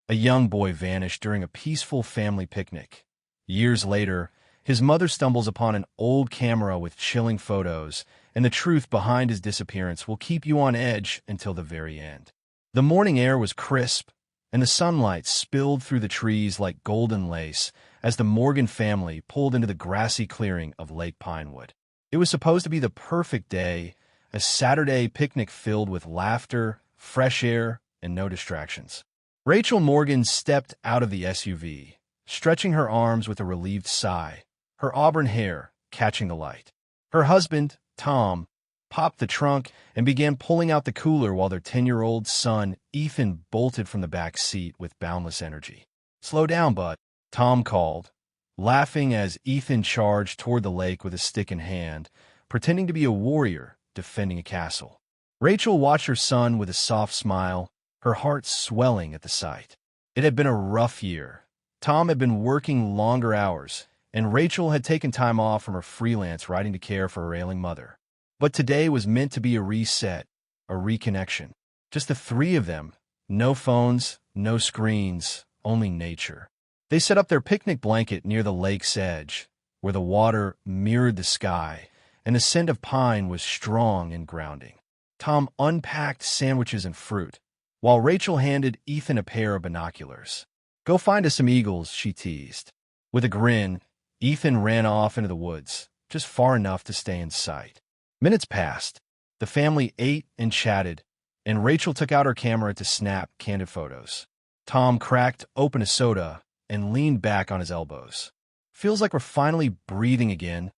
A young boy vanished during a peaceful family picnic. Years later, his mother stumbles upon an old camera with chilling photos, and the truth behind his disappearance will keep you on edge until the very end. The morning air was crisp, and the sunlight spilled through the trees like golden lace as the Morgan family pulled into the grassy clearing of Lake Pinewood. It was supposed to be the perfect day, a Saturday picnic filled with laughter, fresh air, and no distractions. Rachel Morgan stepped out of the SUV, stretching her arms with a relieved sigh, her auburn hair catching the light. Her husband, Tom, popped the trunk and began pulling out the cooler while their 10-year-old son, Ethan, bolted from the back seat with boundless energy. "Slow down, bud," Tom called, laughing as Ethan charged toward the lake with a stick in hand, pretending to be a warrior defending a castle. Rachel watched her son with a soft smile, her heart swelling at the sight. It had been a rough year. Tom had been working longer hours, and Rachel had taken time off from her freelance writing to care for her ailing mother. But today was meant to be a reset, a reconnection. Just the three of them. No phones, no screens, only nature. They set up their picnic blanket near the lake's edge, where the water mirrored the sky, and the scent of pine was strong and grounding. Tom unpacked sandwiches and fruit, while Rachel handed Ethan a pair of binoculars. "Go find us some eagles," she teased. With a grin, Ethan ran off into the woods, just far enough to stay in sight. Minutes passed. The family ate and chatted, and Rachel took out her camera to snap candid photos. Tom cracked open a soda and leaned back on his elbows. "Feels like we're finally breathing again,"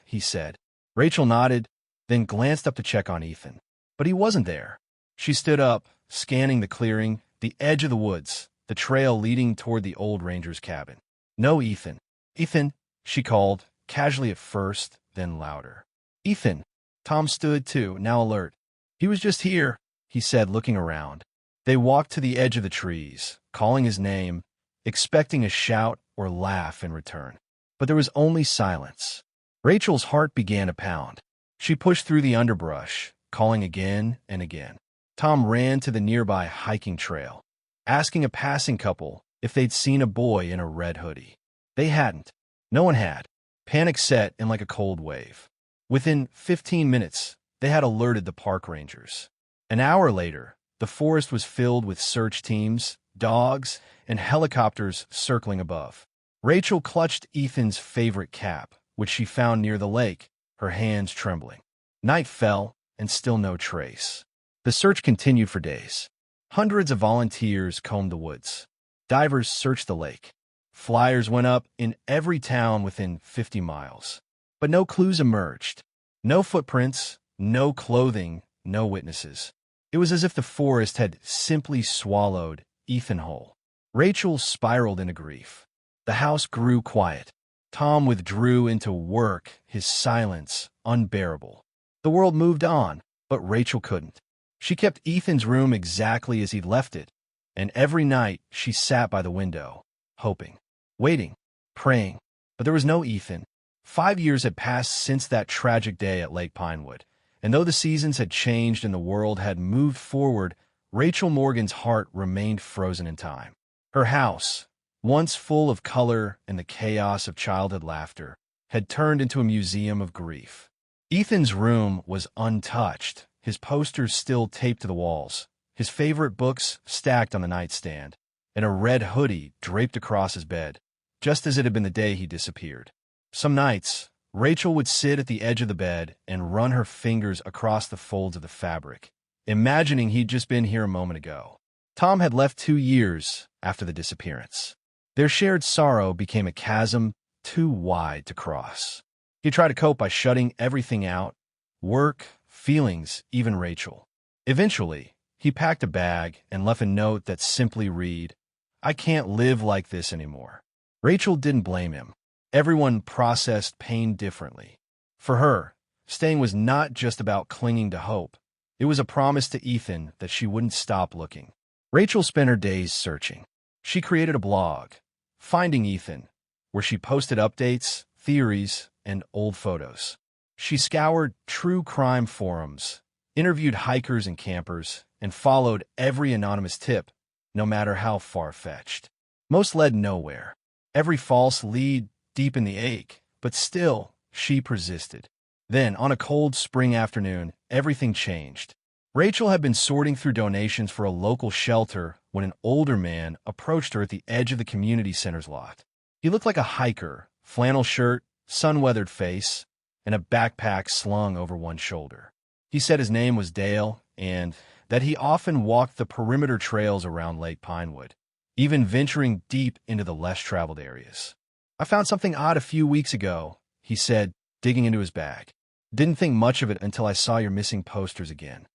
he said. Rachel nodded, then glanced up to check on Ethan. But he wasn't there. She stood up, scanning the clearing, the edge of the woods, the trail leading toward the old ranger's cabin. "No Ethan." "Ethan," she called, casually at first, then louder. "Ethan." Tom stood too, now alert. "He was just here," he said, looking around. They walked to the edge of the trees, calling his name, expecting a shout or laugh in return. But there was only silence. Rachel's heart began to pound. She pushed through the underbrush, calling again and again. Tom ran to the nearby hiking trail, asking a passing couple if they'd seen a boy in a red hoodie. They hadn't. No one had. Panic set in like a cold wave. Within 15 minutes, they had alerted the park rangers. An hour later, the forest was filled with search teams, dogs, and helicopters circling above. Rachel clutched Ethan's favorite cap, which she found near the lake, her hands trembling. Night fell, and still no trace. The search continued for days. Hundreds of volunteers combed the woods. Divers searched the lake. Flyers went up in every town within 50 miles. But no clues emerged. No footprints, no clothing, no witnesses. It was as if the forest had simply swallowed Ethan whole. Rachel spiraled into grief. The house grew quiet. Tom withdrew into work, his silence unbearable. The world moved on, but Rachel couldn't. She kept Ethan's room exactly as he'd left it, and every night she sat by the window, hoping, waiting, praying. But there was no Ethan. 5 years had passed since that tragic day at Lake Pinewood, and though the seasons had changed and the world had moved forward, Rachel Morgan's heart remained frozen in time. Her house, once full of color and the chaos of childhood laughter, had turned into a museum of grief. Ethan's room was untouched, his posters still taped to the walls, his favorite books stacked on the nightstand, and a red hoodie draped across his bed, just as it had been the day he disappeared. Some nights, Rachel would sit at the edge of the bed and run her fingers across the folds of the fabric, imagining he'd just been here a moment ago. Tom had left 2 years after the disappearance. Their shared sorrow became a chasm too wide to cross. He tried to cope by shutting everything out, work, feelings, even Rachel. Eventually, he packed a bag and left a note that simply read, "I can't live like this anymore." Rachel didn't blame him. Everyone processed pain differently. For her, staying was not just about clinging to hope. It was a promise to Ethan that she wouldn't stop looking. Rachel spent her days searching. She created a blog, Finding Ethan, where she posted updates, theories, and old photos. She scoured true crime forums, interviewed hikers and campers, and followed every anonymous tip, no matter how far-fetched. Most led nowhere. Every false lead deepened the ache, but still, she persisted. Then, on a cold spring afternoon, everything changed. Rachel had been sorting through donations for a local shelter when an older man approached her at the edge of the community center's lot. He looked like a hiker, flannel shirt, sun-weathered face, and a backpack slung over one shoulder. He said his name was Dale and that he often walked the perimeter trails around Lake Pinewood, even venturing deep into the less-traveled areas. "I found something odd a few weeks ago," he said, digging into his bag. "Didn't think much of it until I saw your missing posters again."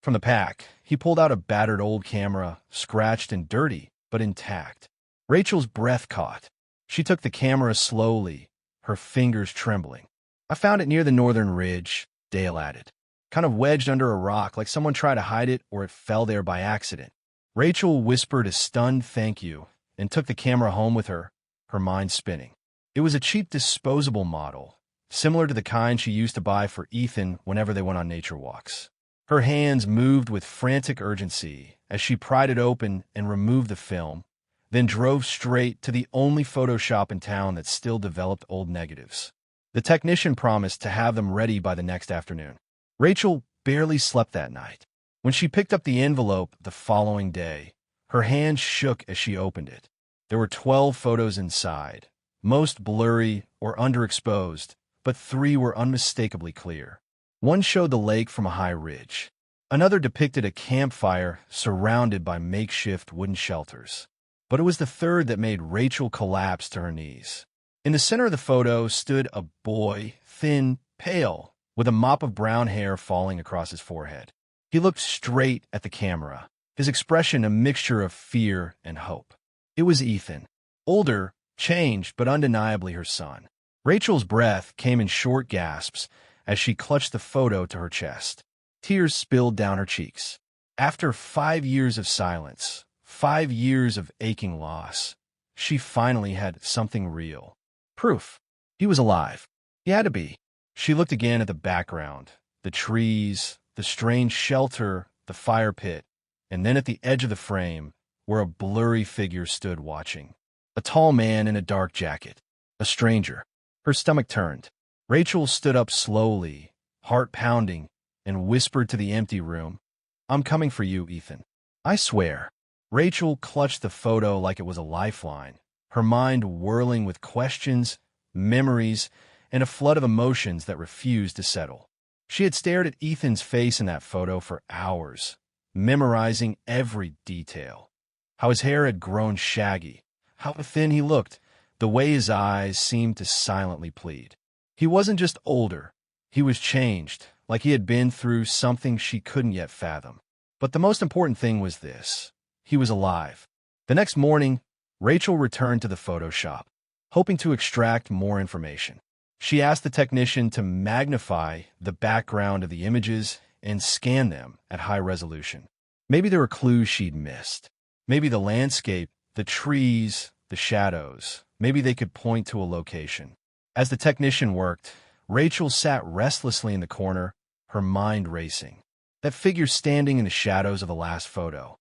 From the pack, he pulled out a battered old camera, scratched and dirty, but intact. Rachel's breath caught. She took the camera slowly, her fingers trembling. "I found it near the northern ridge," Dale added. "Kind of wedged under a rock, like someone tried to hide it or it fell there by accident." Rachel whispered a stunned thank you and took the camera home with her, her mind spinning. It was a cheap disposable model, similar to the kind she used to buy for Ethan whenever they went on nature walks. Her hands moved with frantic urgency as she pried it open and removed the film, then drove straight to the only photo shop in town that still developed old negatives. The technician promised to have them ready by the next afternoon. Rachel barely slept that night. When she picked up the envelope the following day, her hands shook as she opened it. There were 12 photos inside, most blurry or underexposed, but 3 were unmistakably clear. One showed the lake from a high ridge. Another depicted a campfire surrounded by makeshift wooden shelters. But it was the third that made Rachel collapse to her knees. In the center of the photo stood a boy, thin, pale, with a mop of brown hair falling across his forehead. He looked straight at the camera, his expression a mixture of fear and hope. It was Ethan. Older, changed, but undeniably her son. Rachel's breath came in short gasps as she clutched the photo to her chest. Tears spilled down her cheeks. After 5 years of silence, 5 years of aching loss, she finally had something real. Proof. He was alive. He had to be. She looked again at the background, the trees, the strange shelter, the fire pit, and then at the edge of the frame, where a blurry figure stood watching. A tall man in a dark jacket. A stranger. Her stomach turned. Rachel stood up slowly, heart pounding, and whispered to the empty room, "I'm coming for you, Ethan. I swear." Rachel clutched the photo like it was a lifeline, her mind whirling with questions, memories, and a flood of emotions that refused to settle. She had stared at Ethan's face in that photo for hours, memorizing every detail. How his hair had grown shaggy, how thin he looked, the way his eyes seemed to silently plead. He wasn't just older, he was changed, like he had been through something she couldn't yet fathom. But the most important thing was this: he was alive. The next morning, Rachel returned to the photo shop, hoping to extract more information. She asked the technician to magnify the background of the images and scan them at high resolution. Maybe there were clues she'd missed. Maybe the landscape, the trees, the shadows, maybe they could point to a location. As the technician worked, Rachel sat restlessly in the corner, her mind racing. That figure standing in the shadows of the last photo.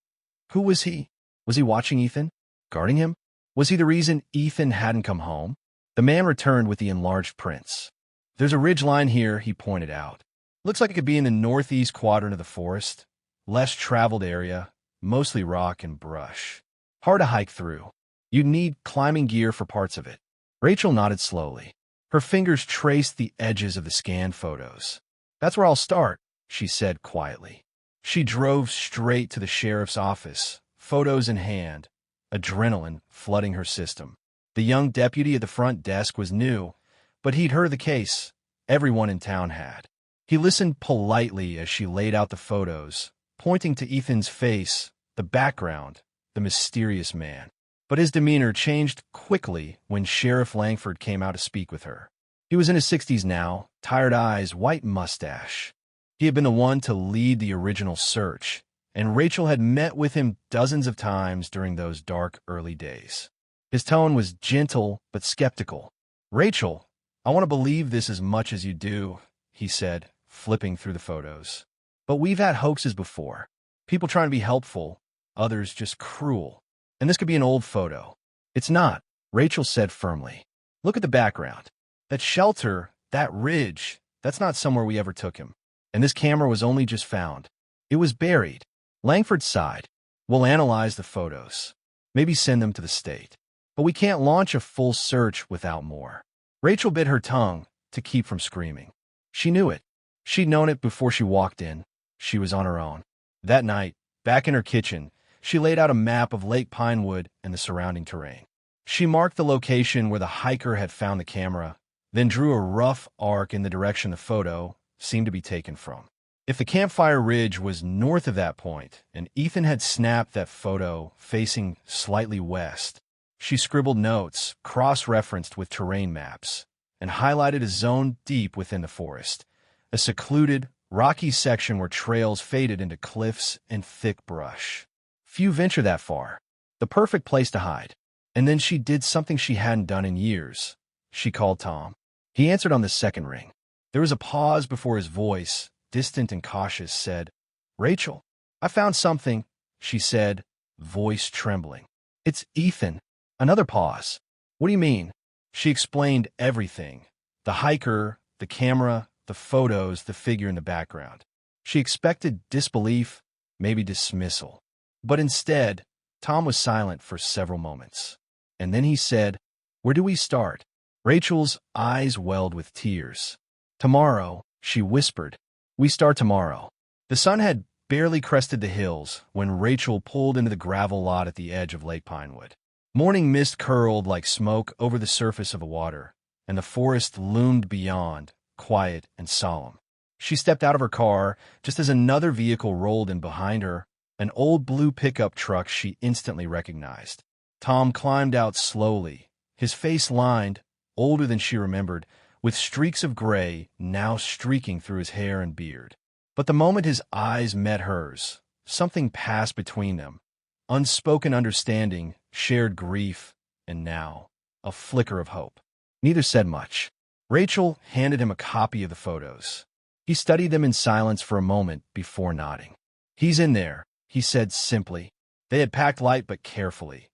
Who was he? Was he watching Ethan? Guarding him? Was he the reason Ethan hadn't come home? The man returned with the enlarged prints. "There's a ridge line here," he pointed out. "Looks like it could be in the northeast quadrant of the forest. Less traveled area, mostly rock and brush. Hard to hike through. You'd need climbing gear for parts of it." Rachel nodded slowly. Her fingers traced the edges of the scanned photos. "That's where I'll start," she said quietly. She drove straight to the sheriff's office, photos in hand, adrenaline flooding her system. The young deputy at the front desk was new, but he'd heard of the case. Everyone in town had. He listened politely as she laid out the photos, pointing to Ethan's face, the background, the mysterious man. But his demeanor changed quickly when Sheriff Langford came out to speak with her. He was in his 60s now, tired eyes, white mustache. He had been the one to lead the original search, and Rachel had met with him dozens of times during those dark early days. His tone was gentle but skeptical. "Rachel, I want to believe this as much as you do," he said, flipping through the photos. "But we've had hoaxes before. People trying to be helpful. others just cruel. And this could be an old photo. It's not, Rachel said firmly. Look at the background. That shelter, that ridge, that's not somewhere we ever took him. And this camera was only just found. It was buried. Langford sighed. We'll analyze the photos. Maybe send them to the state. But we can't launch a full search without more. Rachel bit her tongue to keep from screaming. She knew it. She'd known it before she walked in. She was on her own. That night, back in her kitchen, she laid out a map of Lake Pinewood and the surrounding terrain. She marked the location where the hiker had found the camera, then drew a rough arc in the direction the photo seemed to be taken from. If the campfire ridge was north of that point, and Ethan had snapped that photo facing slightly west, she scribbled notes, cross-referenced with terrain maps, and highlighted a zone deep within the forest, a secluded, rocky section where trails faded into cliffs and thick brush. Few venture that far. The perfect place to hide. And then she did something she hadn't done in years. She called Tom. He answered on the second ring. There was a pause before his voice, distant and cautious, said, "Rachel, I found something," she said, voice trembling. "It's Ethan." Another pause. "What do you mean?" She explained everything. The hiker, the camera, the photos, the figure in the background. She expected disbelief, maybe dismissal. But instead, Tom was silent for several moments. And then he said, "Where do we start?" Rachel's eyes welled with tears. "Tomorrow," she whispered. "We start tomorrow." The sun had barely crested the hills when Rachel pulled into the gravel lot at the edge of Lake Pinewood. Morning mist curled like smoke over the surface of the water, and the forest loomed beyond, quiet and solemn. She stepped out of her car just as another vehicle rolled in behind her, an old blue pickup truck she instantly recognized. Tom climbed out slowly, his face lined, older than she remembered, with streaks of gray now streaking through his hair and beard. But the moment his eyes met hers, something passed between them. Unspoken understanding, shared grief, and now, a flicker of hope. Neither said much. Rachel handed him a copy of the photos. He studied them in silence for a moment before nodding. "He's in there," he said simply. They had packed light but carefully.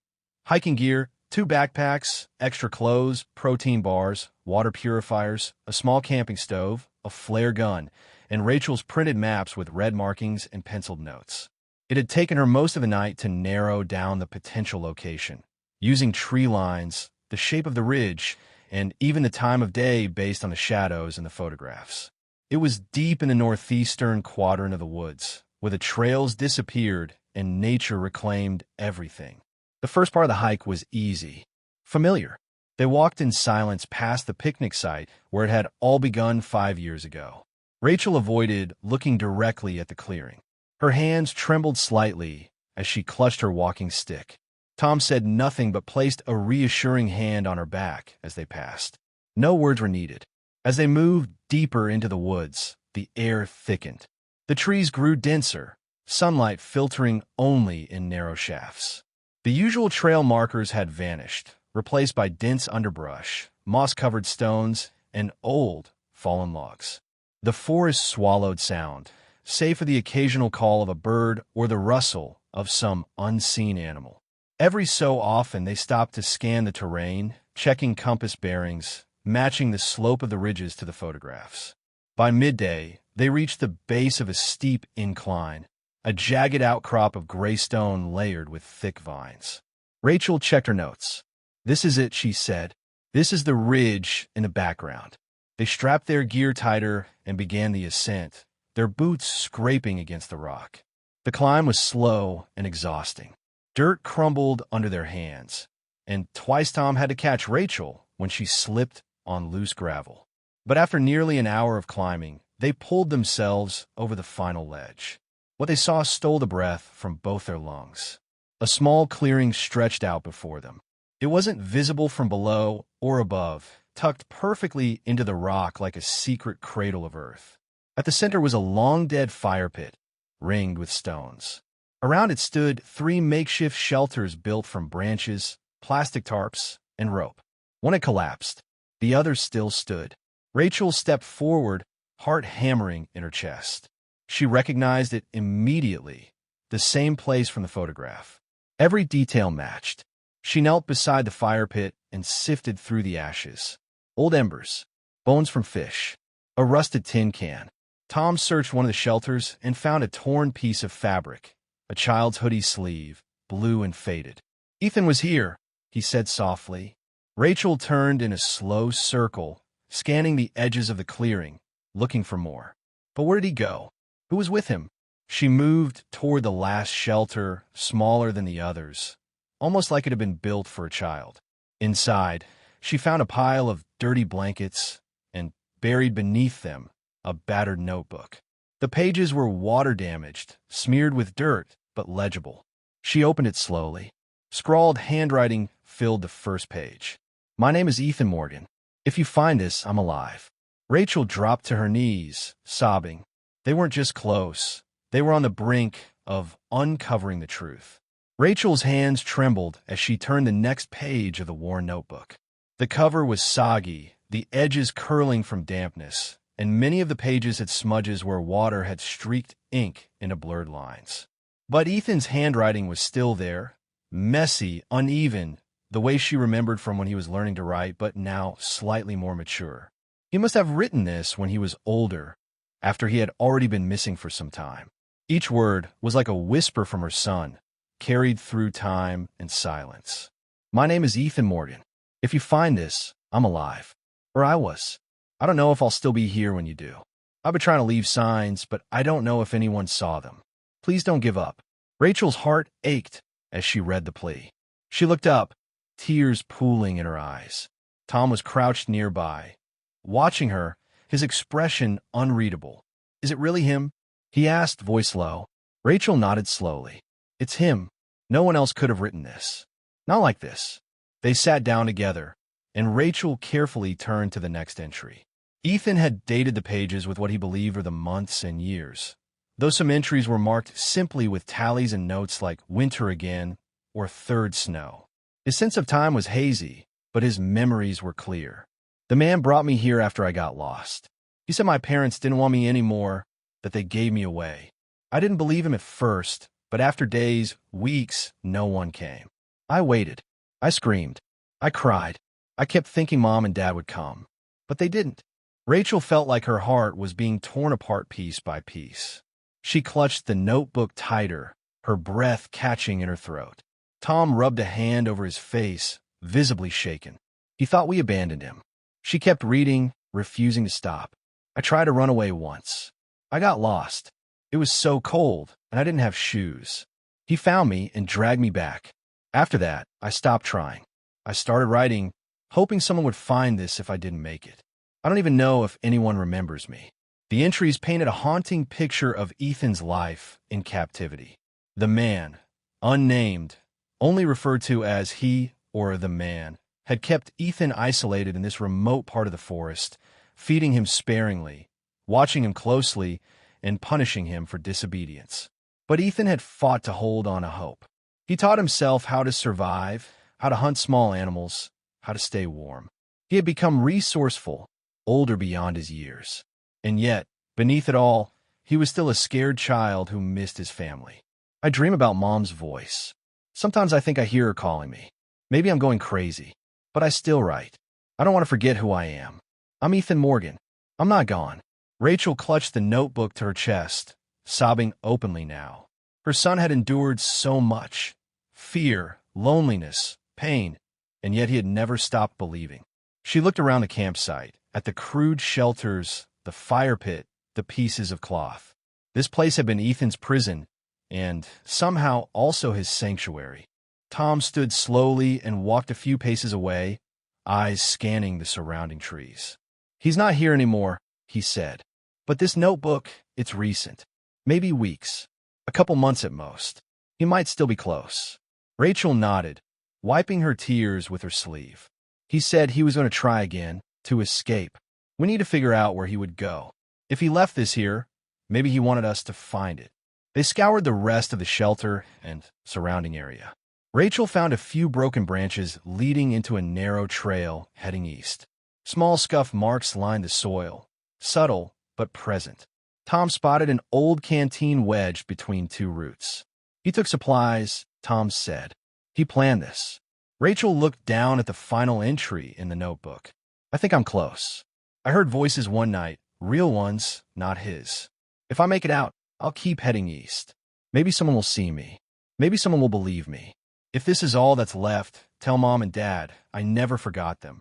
Hiking gear, 2 backpacks, extra clothes, protein bars, water purifiers, a small camping stove, a flare gun, and Rachel's printed maps with red markings and penciled notes. It had taken her most of the night to narrow down the potential location, using tree lines, the shape of the ridge, and even the time of day based on the shadows in the photographs. It was deep in the northeastern quadrant of the woods, where the trails disappeared and nature reclaimed everything. The first part of the hike was easy, familiar. They walked in silence past the picnic site where it had all begun 5 years ago. Rachel avoided looking directly at the clearing. Her hands trembled slightly as she clutched her walking stick. Tom said nothing but placed a reassuring hand on her back as they passed. No words were needed. As they moved deeper into the woods, the air thickened. The trees grew denser, sunlight filtering only in narrow shafts. The usual trail markers had vanished, replaced by dense underbrush, moss-covered stones, and old, fallen logs. The forest swallowed sound, save for the occasional call of a bird or the rustle of some unseen animal. Every so often they stopped to scan the terrain, checking compass bearings, matching the slope of the ridges to the photographs. By midday, they reached the base of a steep incline, a jagged outcrop of gray stone layered with thick vines. Rachel checked her notes. "This is it," she said. "This is the ridge in the background." They strapped their gear tighter and began the ascent, their boots scraping against the rock. The climb was slow and exhausting. Dirt crumbled under their hands, and twice Tom had to catch Rachel when she slipped on loose gravel. But after nearly an hour of climbing, they pulled themselves over the final ledge. What they saw stole the breath from both their lungs. A small clearing stretched out before them. It wasn't visible from below or above, tucked perfectly into the rock like a secret cradle of earth. At the center was a long-dead fire pit, ringed with stones. Around it stood 3 makeshift shelters built from branches, plastic tarps, and rope. One had collapsed. The other still stood. Rachel stepped forward, heart hammering in her chest. She recognized it immediately, the same place from the photograph. Every detail matched. She knelt beside the fire pit and sifted through the ashes. Old embers, bones from fish, a rusted tin can. Tom searched one of the shelters and found a torn piece of fabric, a child's hoodie sleeve, blue and faded. "Ethan was here," he said softly. Rachel turned in a slow circle, scanning the edges of the clearing, looking for more. But where did he go? Who was with him? She moved toward the last shelter, smaller than the others, almost like it had been built for a child. Inside, she found a pile of dirty blankets, and buried beneath them, a battered notebook. The pages were water-damaged, smeared with dirt, but legible. She opened it slowly. Scrawled handwriting filled the first page. "My name is Ethan Morgan. If you find this, I'm alive." Rachel dropped to her knees, sobbing. They weren't just close. They were on the brink of uncovering the truth. Rachel's hands trembled as she turned the next page of the worn notebook. The cover was soggy, the edges curling from dampness, and many of the pages had smudges where water had streaked ink into blurred lines. But Ethan's handwriting was still there, messy, uneven, the way she remembered from when he was learning to write, but now slightly more mature. He must have written this when he was older, after he had already been missing for some time. Each word was like a whisper from her son, carried through time and silence. "My name is Ethan Morgan. If you find this, I'm alive. Or I was. I don't know if I'll still be here when you do. I've been trying to leave signs, but I don't know if anyone saw them. Please don't give up." Rachel's heart ached as she read the plea. She looked up, tears pooling in her eyes. Tom was crouched nearby, watching her, his expression unreadable. "Is it really him?" he asked, voice low. Rachel nodded slowly. "It's him. No one else could have written this. Not like this." They sat down together, and Rachel carefully turned to the next entry. Ethan had dated the pages with what he believed were the months and years, though some entries were marked simply with tallies and notes like "winter again" or "third snow." His sense of time was hazy, but his memories were clear. "The man brought me here after I got lost. He said my parents didn't want me anymore, that they gave me away. I didn't believe him at first, but after days, weeks, no one came. I waited. I screamed. I cried. I kept thinking Mom and Dad would come, but they didn't." Rachel felt like her heart was being torn apart piece by piece. She clutched the notebook tighter, her breath catching in her throat. Tom rubbed a hand over his face, visibly shaken. He thought we abandoned him. She kept reading, refusing to stop. "I tried to run away once. I got lost. It was so cold, and I didn't have shoes. He found me and dragged me back. After that, I stopped trying. I started writing, hoping someone would find this if I didn't make it. I don't even know if anyone remembers me." The entries painted a haunting picture of Ethan's life in captivity. The man, unnamed, only referred to as he or the man, had kept Ethan isolated in this remote part of the forest, feeding him sparingly, watching him closely, and punishing him for disobedience. But Ethan had fought to hold on a hope. He taught himself how to survive, how to hunt small animals, how to stay warm. He had become resourceful, older beyond his years. And yet, beneath it all, he was still a scared child who missed his family. "I dream about Mom's voice. Sometimes I think I hear her calling me. Maybe I'm going crazy, but I still write. I don't want to forget who I am. I'm Ethan Morgan. I'm not gone." Rachel clutched the notebook to her chest, sobbing openly now. Her son had endured so much: fear, loneliness, pain, and yet he had never stopped believing. She looked around the campsite, at the crude shelters, the fire pit, the pieces of cloth. This place had been Ethan's prison, and somehow also his sanctuary. Tom stood slowly and walked a few paces away, eyes scanning the surrounding trees. "He's not here anymore," he said. "But this notebook, it's recent. Maybe weeks. A couple months at most. He might still be close." Rachel nodded, wiping her tears with her sleeve. "He said he was going to try again, to escape. We need to figure out where he would go. If he left this here, maybe he wanted us to find it." They scoured the rest of the shelter and surrounding area. Rachel found a few broken branches leading into a narrow trail heading east. Small scuff marks lined the soil, subtle but present. Tom spotted an old canteen wedged between two roots. He took supplies, Tom said. He planned this. Rachel looked down at the final entry in the notebook. I think I'm close. I heard voices one night, real ones, not his. If I make it out, I'll keep heading east. Maybe someone will see me. Maybe someone will believe me. If this is all that's left, tell Mom and Dad I never forgot them.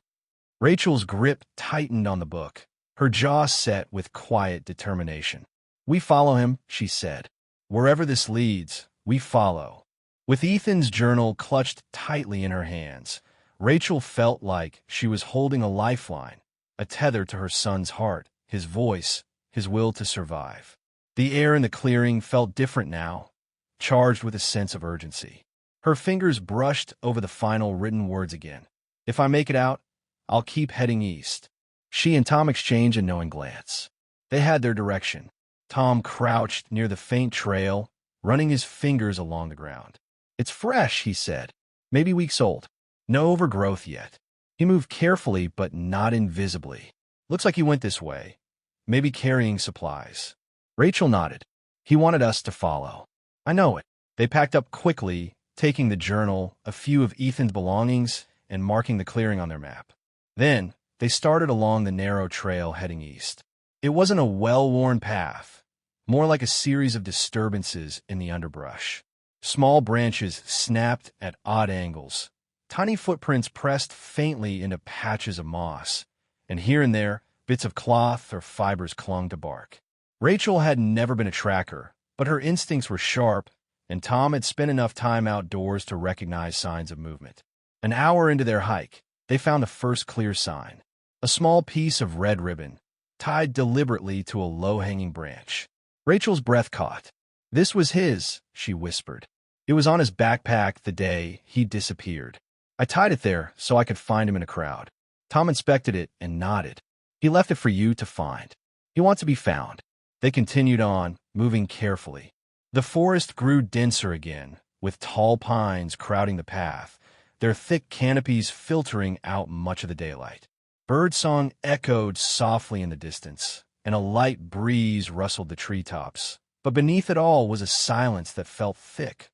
Rachel's grip tightened on the book, her jaw set with quiet determination. We follow him, she said. Wherever this leads, we follow. With Ethan's journal clutched tightly in her hands, Rachel felt like she was holding a lifeline, a tether to her son's heart, his voice, his will to survive. The air in the clearing felt different now, charged with a sense of urgency. Her fingers brushed over the final written words again. If I make it out, I'll keep heading east. She and Tom exchanged a knowing glance. They had their direction. Tom crouched near the faint trail, running his fingers along the ground. It's fresh, he said. Maybe weeks old. No overgrowth yet. He moved carefully, but not invisibly. Looks like he went this way. Maybe carrying supplies. Rachel nodded. He wanted us to follow. I know it. They packed up quickly, taking the journal, a few of Ethan's belongings, and marking the clearing on their map. Then, they started along the narrow trail heading east. It wasn't a well-worn path, more like a series of disturbances in the underbrush. Small branches snapped at odd angles. Tiny footprints pressed faintly into patches of moss, and here and there, bits of cloth or fibers clung to bark. Rachel had never been a tracker, but her instincts were sharp, and Tom had spent enough time outdoors to recognize signs of movement. An hour into their hike, they found the first clear sign, a small piece of red ribbon, tied deliberately to a low-hanging branch. Rachel's breath caught. This was his, she whispered. It was on his backpack the day he disappeared. I tied it there so I could find him in a crowd. Tom inspected it and nodded. He left it for you to find. He wants to be found. They continued on, moving carefully. The forest grew denser again, with tall pines crowding the path, their thick canopies filtering out much of the daylight. Birdsong echoed softly in the distance, and a light breeze rustled the treetops. But beneath it all was a silence that felt thick,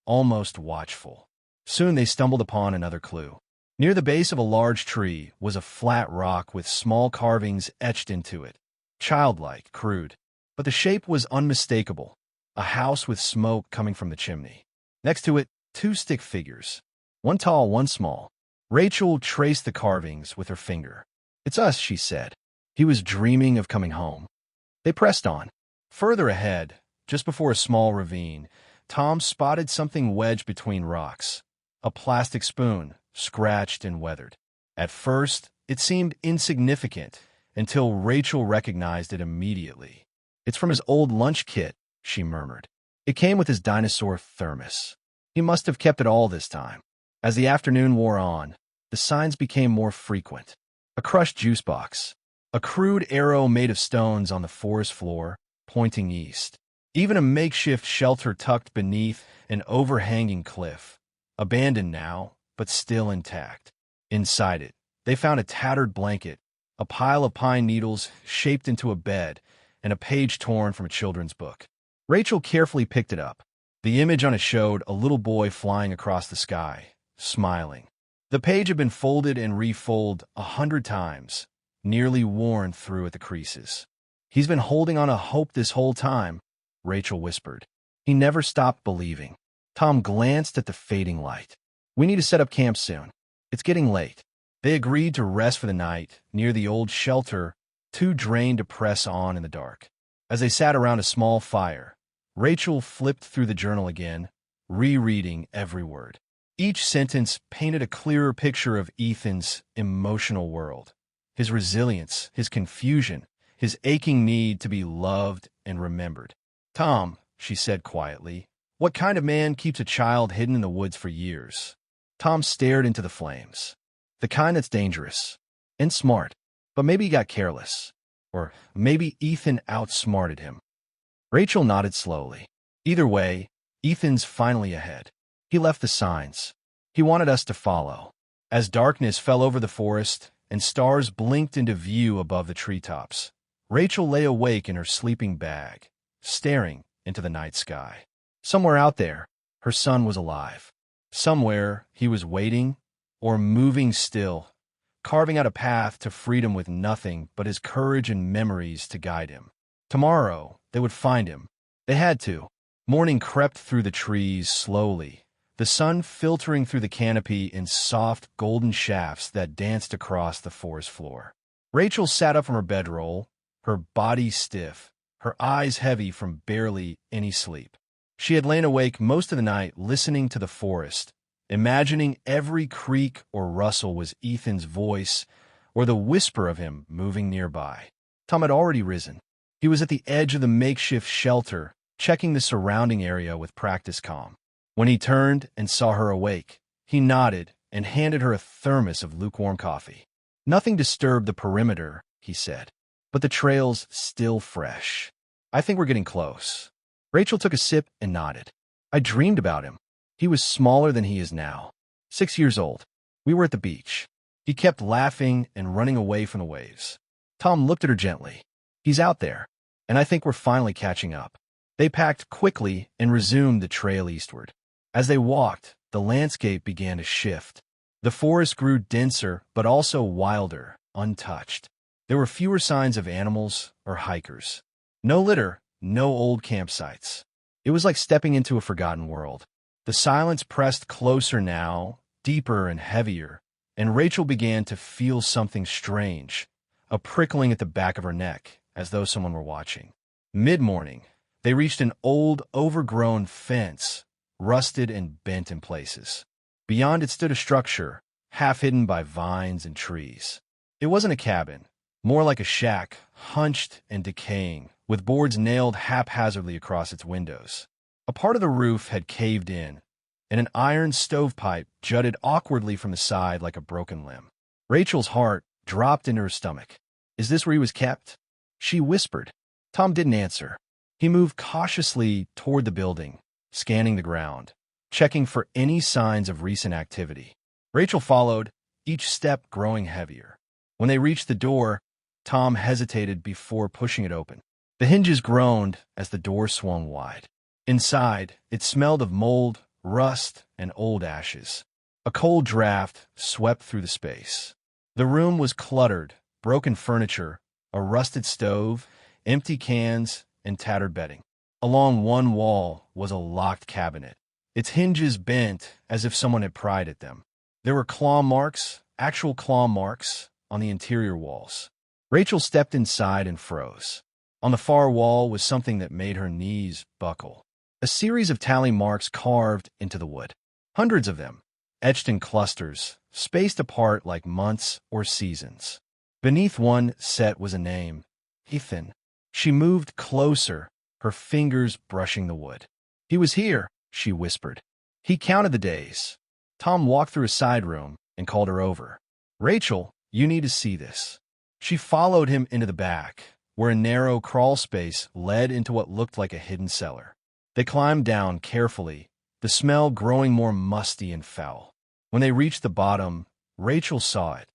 almost watchful. Soon they stumbled upon another clue. Near the base of a large tree was a flat rock with small carvings etched into it. Childlike, crude. But the shape was unmistakable. A house with smoke coming from the chimney. Next to it, two stick figures. One tall, one small. Rachel traced the carvings with her finger. It's us, she said. He was dreaming of coming home. They pressed on. Further ahead, just before a small ravine, Tom spotted something wedged between rocks. A plastic spoon, scratched and weathered. At first, it seemed insignificant, until Rachel recognized it immediately. It's from his old lunch kit, she murmured. It came with his dinosaur thermos. He must have kept it all this time. As the afternoon wore on, the signs became more frequent. A crushed juice box. A crude arrow made of stones on the forest floor, pointing east. Even a makeshift shelter tucked beneath an overhanging cliff. Abandoned now, but still intact. Inside it, they found a tattered blanket, a pile of pine needles shaped into a bed, and a page torn from a children's book. Rachel carefully picked it up. The image on it showed a little boy flying across the sky, smiling. The page had been folded and refolded 100 times, nearly worn through at the creases. He's been holding on to hope this whole time, Rachel whispered. He never stopped believing. Tom glanced at the fading light. We need to set up camp soon. It's getting late. They agreed to rest for the night near the old shelter, too drained to press on in the dark. As they sat around a small fire, Rachel flipped through the journal again, rereading every word. Each sentence painted a clearer picture of Ethan's emotional world, his resilience, his confusion, his aching need to be loved and remembered. Tom, she said quietly, what kind of man keeps a child hidden in the woods for years? Tom stared into the flames. The kind that's dangerous and smart, but maybe he got careless. Or maybe Ethan outsmarted him. Rachel nodded slowly. Either way, Ethan's finally ahead. He left the signs. He wanted us to follow. As darkness fell over the forest and stars blinked into view above the treetops, Rachel lay awake in her sleeping bag, staring into the night sky. Somewhere out there, Her son was alive. Somewhere, he was waiting or moving still, carving out a path to freedom with nothing but his courage and memories to guide him. Tomorrow, they would find him. They had to. Morning crept through the trees slowly, the sun filtering through the canopy in soft, golden shafts that danced across the forest floor. Rachel sat up from her bedroll, her body stiff, her eyes heavy from barely any sleep. She had lain awake most of the night listening to the forest, imagining every creak or rustle was Ethan's voice or the whisper of him moving nearby. Tom had already risen. He was at the edge of the makeshift shelter, checking the surrounding area with practice comm. When he turned and saw her awake, he nodded and handed her a thermos of lukewarm coffee. "Nothing disturbed the perimeter," he said, "but the trail's still fresh. I think we're getting close." Rachel took a sip and nodded. "I dreamed about him. He was smaller than he is now. 6 years old. We were at the beach. He kept laughing and running away from the waves." Tom looked at her gently. "He's out there, and I think we're finally catching up." They packed quickly and resumed the trail eastward. As they walked, the landscape began to shift. The forest grew denser, but also wilder, untouched. There were fewer signs of animals or hikers. No litter, no old campsites. It was like stepping into a forgotten world. The silence pressed closer now, deeper and heavier, and Rachel began to feel something strange, a prickling at the back of her neck, as though someone were watching. Mid-morning, they reached an old, overgrown fence, rusted and bent in places. Beyond it stood a structure, half hidden by vines and trees. It wasn't a cabin, more like a shack, hunched and decaying, with boards nailed haphazardly across its windows. A part of the roof had caved in, and an iron stovepipe jutted awkwardly from the side like a broken limb. Rachel's heart dropped into her stomach. "Is this where he was kept?" she whispered. Tom didn't answer. He moved cautiously toward the building, scanning the ground, checking for any signs of recent activity. Rachel followed, each step growing heavier. When they reached the door, Tom hesitated before pushing it open. The hinges groaned as the door swung wide. Inside, it smelled of mold, rust, and old ashes. A cold draft swept through the space. The room was cluttered, broken furniture, a rusted stove, empty cans, and tattered bedding. Along one wall was a locked cabinet, its hinges bent as if someone had pried at them. There were claw marks, actual claw marks, on the interior walls. Rachel stepped inside and froze. On the far wall was something that made her knees buckle. A series of tally marks carved into the wood. Hundreds of them, etched in clusters, spaced apart like months or seasons. Beneath one set was a name, Ethan. She moved closer, her fingers brushing the wood. "He was here," she whispered. He counted the days. Tom walked through a side room and called her over. "Rachel, you need to see this." She followed him into the back, where a narrow crawl space led into what looked like a hidden cellar. They climbed down carefully, the smell growing more musty and foul. When they reached the bottom, Rachel saw it.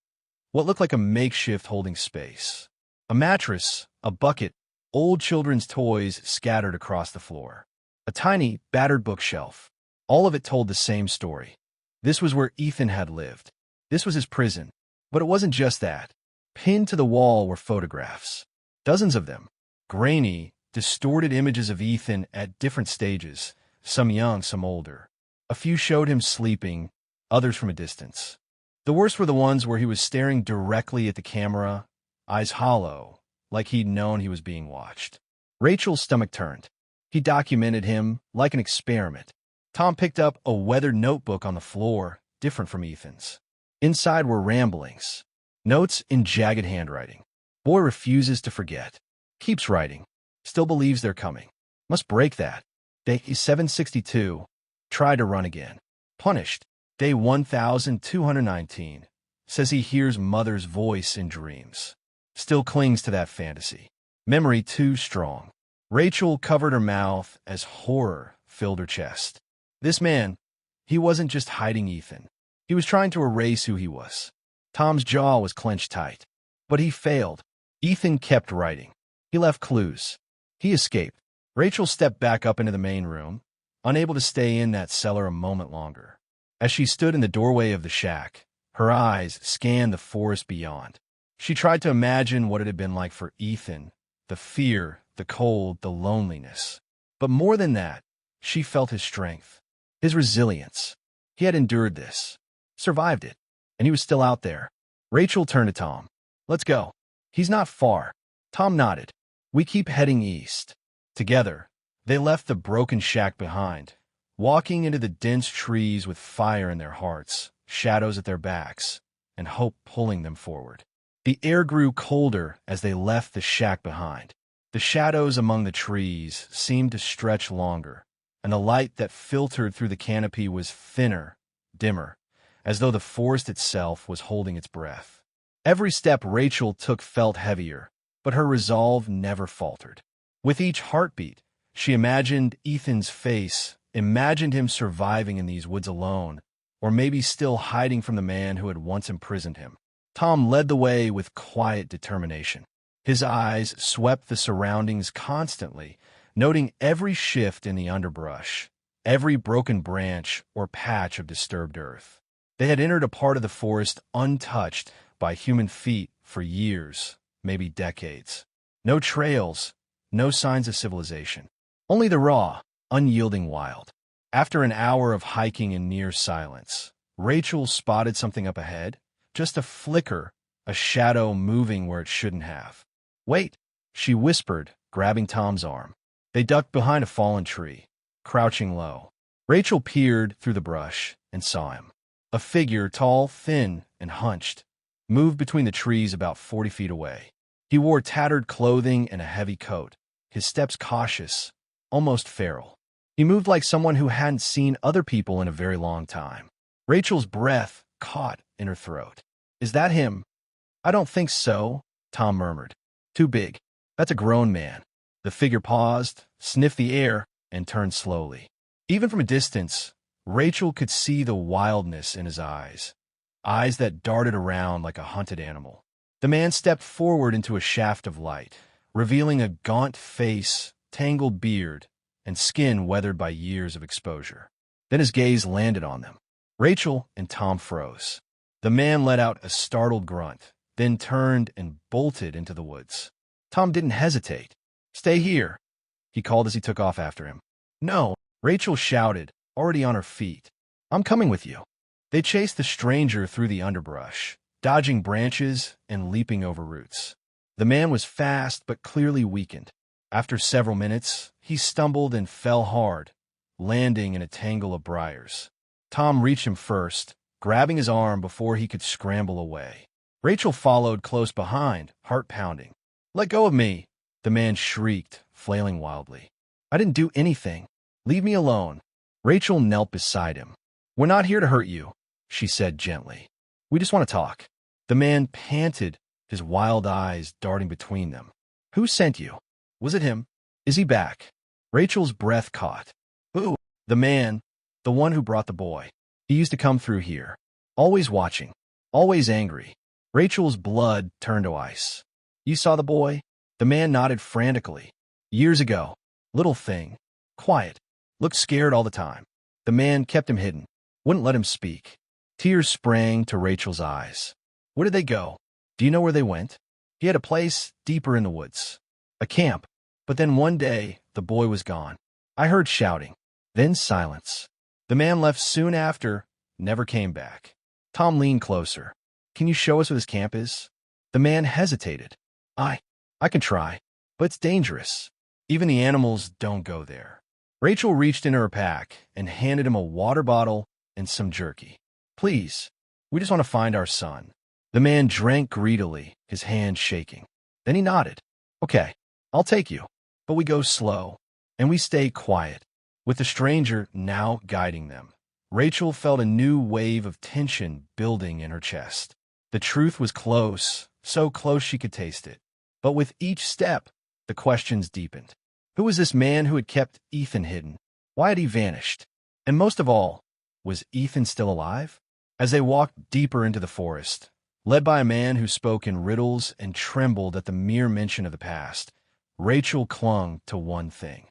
What looked like a makeshift holding space. A mattress, a bucket, old children's toys scattered across the floor. A tiny, battered bookshelf. All of it told the same story. This was where Ethan had lived. This was his prison. But it wasn't just that. Pinned to the wall were photographs. Dozens of them. Grainy, distorted images of Ethan at different stages, some young, some older. A few showed him sleeping, others from a distance. The worst were the ones where he was staring directly at the camera, eyes hollow, like he'd known he was being watched. Rachel's stomach turned. He documented him like an experiment. Tom picked up a weathered notebook on the floor, different from Ethan's. Inside were ramblings, notes in jagged handwriting. Boy refuses to forget. Keeps writing. Still believes they're coming. Must break that. Day 762. Tried to run again. Punished. Day 1219. Says he hears mother's voice in dreams. Still clings to that fantasy. Memory too strong. Rachel covered her mouth as horror filled her chest. This man, he wasn't just hiding Ethan. He was trying to erase who he was. Tom's jaw was clenched tight. But he failed. Ethan kept writing. He left clues. He escaped. Rachel stepped back up into the main room. unable to stay in that cellar a moment longer. As she stood in the doorway of the shack, her eyes scanned the forest beyond. She tried to imagine what it had been like for Ethan, the fear, the cold, the loneliness. But more than that, she felt his strength, his resilience. He had endured this, survived it, and he was still out there. Rachel turned to Tom. "Let's go." "He's not far." Tom nodded. "We keep heading east." Together, they left the broken shack behind, walking into the dense trees with fire in their hearts, shadows at their backs, and hope pulling them forward. The air grew colder as they left the shack behind. The shadows among the trees seemed to stretch longer, and the light that filtered through the canopy was thinner, dimmer, as though the forest itself was holding its breath. Every step Rachel took felt heavier, but her resolve never faltered. With each heartbeat, she imagined Ethan's face, imagined him surviving in these woods alone, or maybe still hiding from the man who had once imprisoned him. Tom led the way with quiet determination. His eyes swept the surroundings constantly, noting every shift in the underbrush, every broken branch or patch of disturbed earth. They had entered a part of the forest untouched by human feet for years, maybe decades. No trails, no signs of civilization. Only the raw, unyielding wild. After an hour of hiking in near silence, Rachel spotted something up ahead. Just a flicker, a shadow moving where it shouldn't have. "Wait," she whispered, grabbing Tom's arm. They ducked behind a fallen tree, crouching low. Rachel peered through the brush and saw him. A figure, tall, thin, and hunched, moved between the trees about 40 feet away. He wore tattered clothing and a heavy coat, his steps cautious, almost feral. He moved like someone who hadn't seen other people in a very long time. Rachel's breath caught in her throat. "Is that him?" "I don't think so," Tom murmured. "Too big. That's a grown man." The figure paused, sniffed the air, and turned slowly. Even from a distance, Rachel could see the wildness in his eyes that darted around like a hunted animal. The man stepped forward into a shaft of light, revealing a gaunt face, tangled beard, and skin weathered by years of exposure. Then his gaze landed on them. Rachel and Tom froze. The man let out a startled grunt, then turned and bolted into the woods. Tom didn't hesitate. "Stay here," he called as he took off after him. "No," Rachel shouted, already on her feet. "I'm coming with you." They chased the stranger through the underbrush, dodging branches and leaping over roots. The man was fast but clearly weakened. After several minutes, he stumbled and fell hard, landing in a tangle of briars. Tom reached him first, grabbing his arm before he could scramble away. Rachel followed close behind, heart pounding. "Let go of me!" the man shrieked, flailing wildly. "I didn't do anything. Leave me alone." Rachel knelt beside him. "We're not here to hurt you," she said gently. "We just want to talk." The man panted, his wild eyes darting between them. "Who sent you? Was it him? Is he back?" Rachel's breath caught. "Who?" "The man, the one who brought the boy. He used to come through here, always watching, always angry." Rachel's blood turned to ice. "You saw the boy?" The man nodded frantically. "Years ago. Little thing. Quiet. Looked scared all the time. The man kept him hidden. Wouldn't let him speak." Tears sprang to Rachel's eyes. "Where did they go? Do you know where they went?" "He had a place deeper in the woods. A camp. But then one day, the boy was gone. I heard shouting. Then silence. The man left soon after, never came back." Tom leaned closer. "Can you show us what his camp is?" The man hesitated. I can try, but it's dangerous. Even the animals don't go there." Rachel reached into her pack and handed him a water bottle and some jerky. "Please, we just want to find our son." The man drank greedily, his hand shaking. Then he nodded. "Okay, I'll take you." But we go slow, and we stay quiet, with the stranger now guiding them. Rachel felt a new wave of tension building in her chest. The truth was close, so close she could taste it. But with each step, the questions deepened. Who was this man who had kept Ethan hidden? Why had he vanished? And most of all, was Ethan still alive? As they walked deeper into the forest, led by a man who spoke in riddles and trembled at the mere mention of the past, Rachel clung to one thing: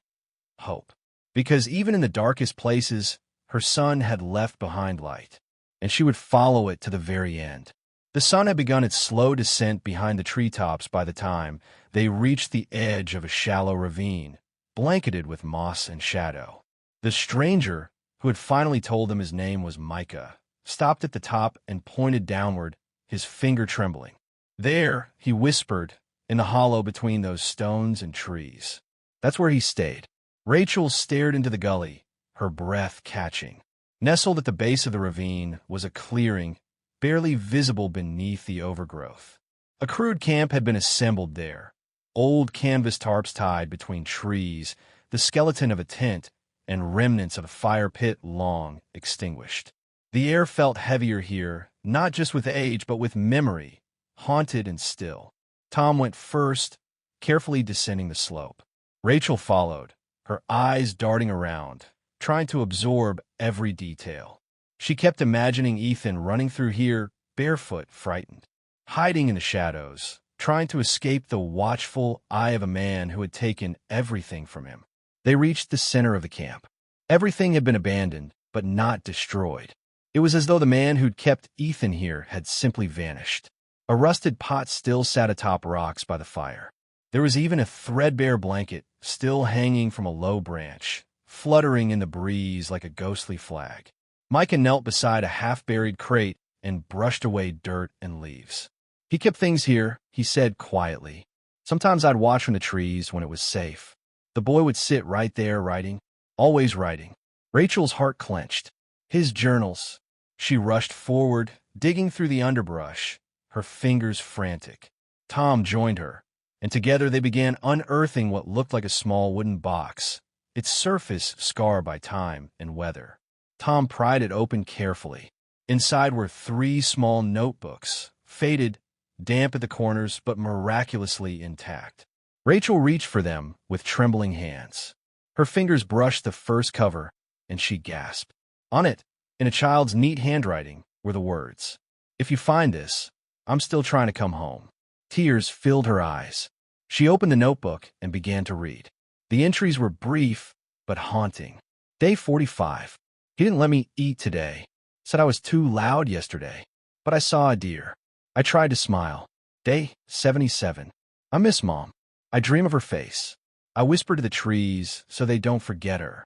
hope. because even in the darkest places, her son had left behind light, and she would follow it to the very end. The sun had begun its slow descent behind the treetops by the time they reached the edge of a shallow ravine, blanketed with moss and shadow. The stranger, who had finally told them his name was Micah, stopped at the top and pointed downward, his finger trembling. "There," he whispered, in the hollow between those stones and trees. That's where he stayed. Rachel stared into the gully, her breath catching. Nestled at the base of the ravine was a clearing, barely visible beneath the overgrowth. A crude camp had been assembled there, old canvas tarps tied between trees, the skeleton of a tent, and remnants of a fire pit long extinguished. The air felt heavier here, not just with age, but with memory, haunted and still. Tom went first, carefully descending the slope. Rachel followed, her eyes darting around, trying to absorb every detail. She kept imagining Ethan running through here, barefoot, frightened, hiding in the shadows, trying to escape the watchful eye of a man who had taken everything from him. They reached the center of the camp. Everything had been abandoned, but not destroyed. It was as though the man who'd kept Ethan here had simply vanished. A rusted pot still sat atop rocks by the fire. There was even a threadbare blanket still hanging from a low branch, fluttering in the breeze like a ghostly flag. Micah knelt beside a half-buried crate and brushed away dirt and leaves. "He kept things here," he said quietly. "Sometimes I'd watch from the trees when it was safe. The boy would sit right there writing, always writing." Rachel's heart clenched. His journals. She rushed forward, digging through the underbrush, her fingers frantic. Tom joined her, and together they began unearthing what looked like a small wooden box, its surface scarred by time and weather. Tom pried it open carefully. Inside were 3 small notebooks, faded, damp at the corners, but miraculously intact. Rachel reached for them with trembling hands. Her fingers brushed the first cover, and she gasped. On it, in a child's neat handwriting, were the words, "If you find this, I'm still trying to come home." Tears filled her eyes. She opened the notebook and began to read. The entries were brief, but haunting. Day 45. He didn't let me eat today. Said I was too loud yesterday. But I saw a deer. I tried to smile. Day 77. I miss Mom. I dream of her face. I whisper to the trees so they don't forget her.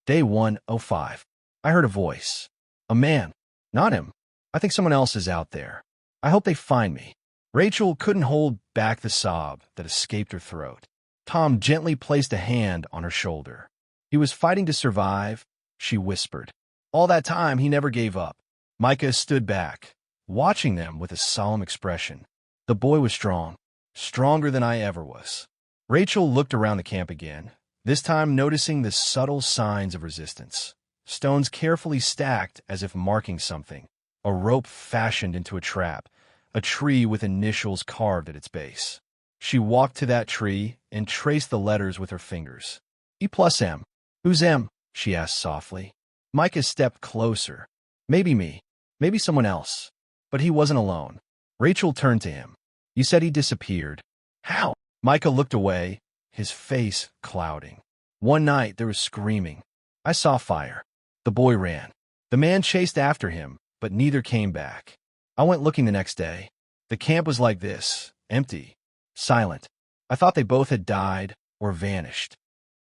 Day 105. I heard a voice. A man. Not him. I think someone else is out there. I hope they find me. Rachel couldn't hold back the sob that escaped her throat. Tom gently placed a hand on her shoulder. He was fighting to survive, she whispered. All that time, he never gave up. Micah stood back, watching them with a solemn expression. The boy was strong, stronger than I ever was. Rachel looked around the camp again, this time noticing the subtle signs of resistance. Stones carefully stacked as if marking something, a rope fashioned into a trap, a tree with initials carved at its base. She walked to that tree and traced the letters with her fingers. E+M. Who's M? She asked softly. Micah stepped closer. Maybe me. Maybe someone else. But he wasn't alone. Rachel turned to him. You said he disappeared. How? Micah looked away, his face clouding. One night there was screaming. I saw fire. The boy ran. The man chased after him, but neither came back. I went looking the next day. The camp was like this, empty, silent. I thought they both had died or vanished.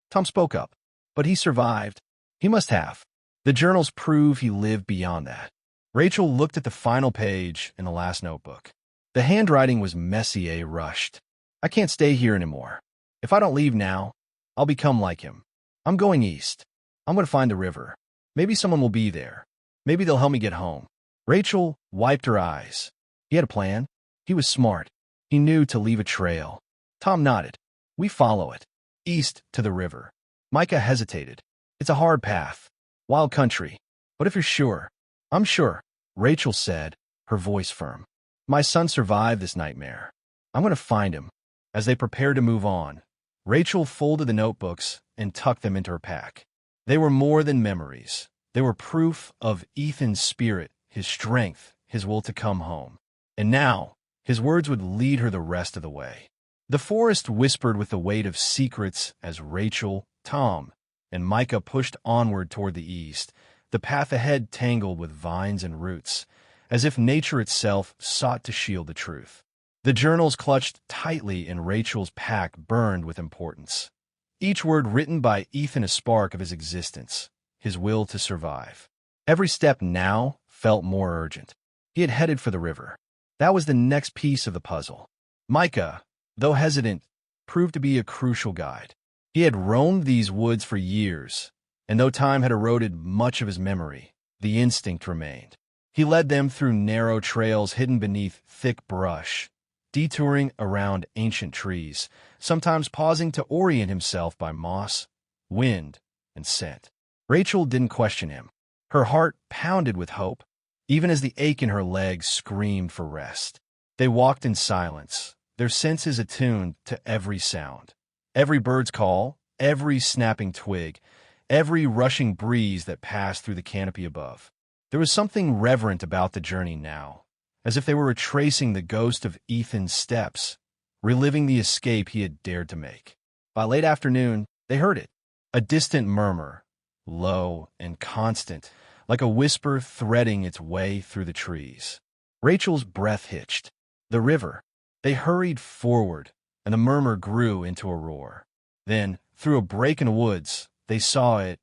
Tom spoke up. But he survived. He must have. The journals prove he lived beyond that. Rachel looked at the final page in the last notebook. The handwriting was messy, rushed. I can't stay here anymore. If I don't leave now, I'll become like him. I'm going east. I'm going to find the river. Maybe someone will be there. Maybe they'll help me get home. Rachel wiped her eyes. He had a plan. He was smart. He knew to leave a trail. Tom nodded. We follow it. East to the river. Micah hesitated. It's a hard path. Wild country. But if you're sure. I'm sure, Rachel said, her voice firm. My son survived this nightmare. I'm going to find him. As they prepared to move on, Rachel folded the notebooks and tucked them into her pack. They were more than memories. They were proof of Ethan's spirit, his strength, his will to come home. And now, his words would lead her the rest of the way. The forest whispered with the weight of secrets as Rachel, Tom, and Micah pushed onward toward the east, the path ahead tangled with vines and roots, as if nature itself sought to shield the truth. The journals clutched tightly in Rachel's pack burned with importance. Each word written by Ethan a spark of his existence, his will to survive. Every step now felt more urgent. He had headed for the river. That was the next piece of the puzzle. Micah, though hesitant, proved to be a crucial guide. He had roamed these woods for years, and though time had eroded much of his memory, the instinct remained. He led them through narrow trails hidden beneath thick brush, detouring around ancient trees, sometimes pausing to orient himself by moss, wind, and scent. Rachel didn't question him. Her heart pounded with hope, even as the ache in her legs screamed for rest. They walked in silence, their senses attuned to every sound. Every bird's call, every snapping twig, every rushing breeze that passed through the canopy above. There was something reverent about the journey now, as if they were retracing the ghost of Ethan's steps, reliving the escape he had dared to make. By late afternoon, they heard it, a distant murmur, low and constant, like a whisper threading its way through the trees. Rachel's breath hitched. The river. They hurried forward, and the murmur grew into a roar. Then, through a break in the woods, they saw it,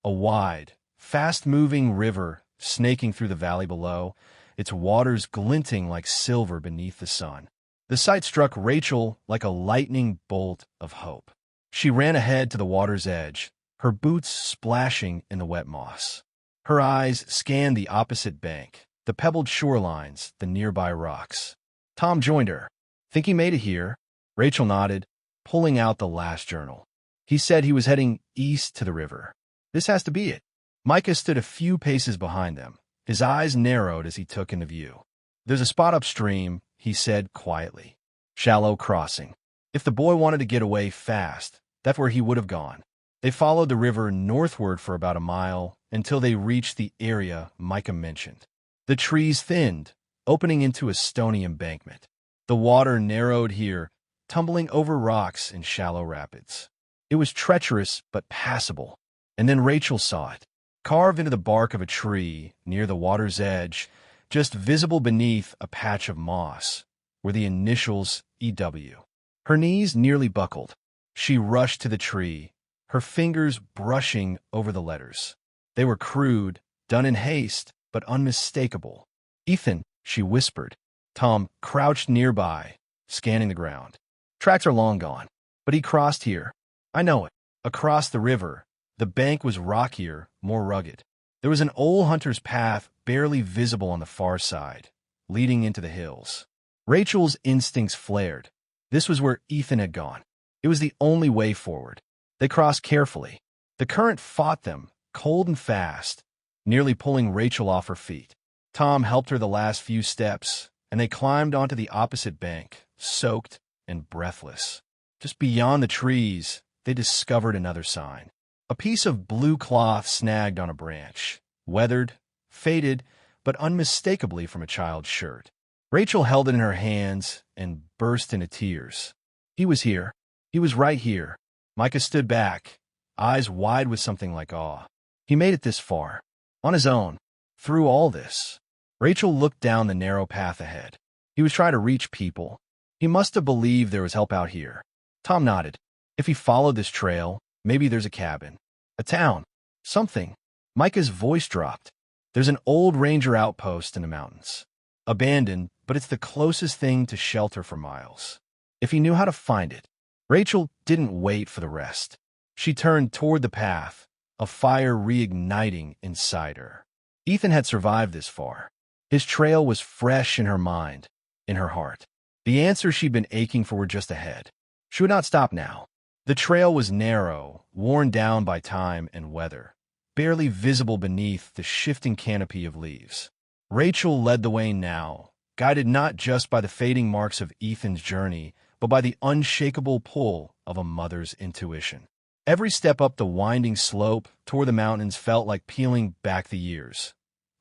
a wide, fast-moving river snaking through the valley below, its waters glinting like silver beneath the sun. The sight struck Rachel like a lightning bolt of hope. She ran ahead to the water's edge, her boots splashing in the wet moss. Her eyes scanned the opposite bank, the pebbled shorelines, the nearby rocks. Tom joined her. "Think he made it here?" Rachel nodded, pulling out the last journal. "He said he was heading east to the river. This has to be it." Micah stood a few paces behind them. His eyes narrowed as he took into view. "There's a spot upstream," he said quietly. "Shallow crossing. If the boy wanted to get away fast, that's where he would have gone." They followed the river northward for about a mile until they reached the area Micah mentioned. The trees thinned, opening into a stony embankment. The water narrowed here, tumbling over rocks in shallow rapids. It was treacherous but passable, and then Rachel saw it, carved into the bark of a tree near the water's edge, just visible beneath a patch of moss, were the initials EW. Her knees nearly buckled. She rushed to the tree, her fingers brushing over the letters. They were crude, done in haste, but unmistakable. "Ethan," she whispered. Tom crouched nearby, scanning the ground. "Tracks are long gone, but he crossed here. I know it. Across the river, the bank was rockier, more rugged. There was an old hunter's path barely visible on the far side, leading into the hills." Rachel's instincts flared. This was where Ethan had gone. It was the only way forward. They crossed carefully. The current fought them, cold and fast, nearly pulling Rachel off her feet. Tom helped her the last few steps, and they climbed onto the opposite bank, soaked and breathless. Just beyond the trees, they discovered another sign. A piece of blue cloth snagged on a branch, weathered, faded, but unmistakably from a child's shirt. Rachel held it in her hands and burst into tears. He was here. He was right here. Micah stood back, eyes wide with something like awe. He made it this far, on his own, through all this. Rachel looked down the narrow path ahead. He was trying to reach people. He must have believed there was help out here. Tom nodded. If he followed this trail, maybe there's a cabin, a town, something. Micah's voice dropped. There's an old ranger outpost in the mountains. Abandoned, but it's the closest thing to shelter for miles. If he knew how to find it. Rachel didn't wait for the rest. She turned toward the path, a fire reigniting inside her. Ethan had survived this far. His trail was fresh in her mind, in her heart. The answers she'd been aching for were just ahead. She would not stop now. The trail was narrow, worn down by time and weather, barely visible beneath the shifting canopy of leaves. Rachel led the way now, guided not just by the fading marks of Ethan's journey, but by the unshakable pull of a mother's intuition. Every step up the winding slope toward the mountains felt like peeling back the years,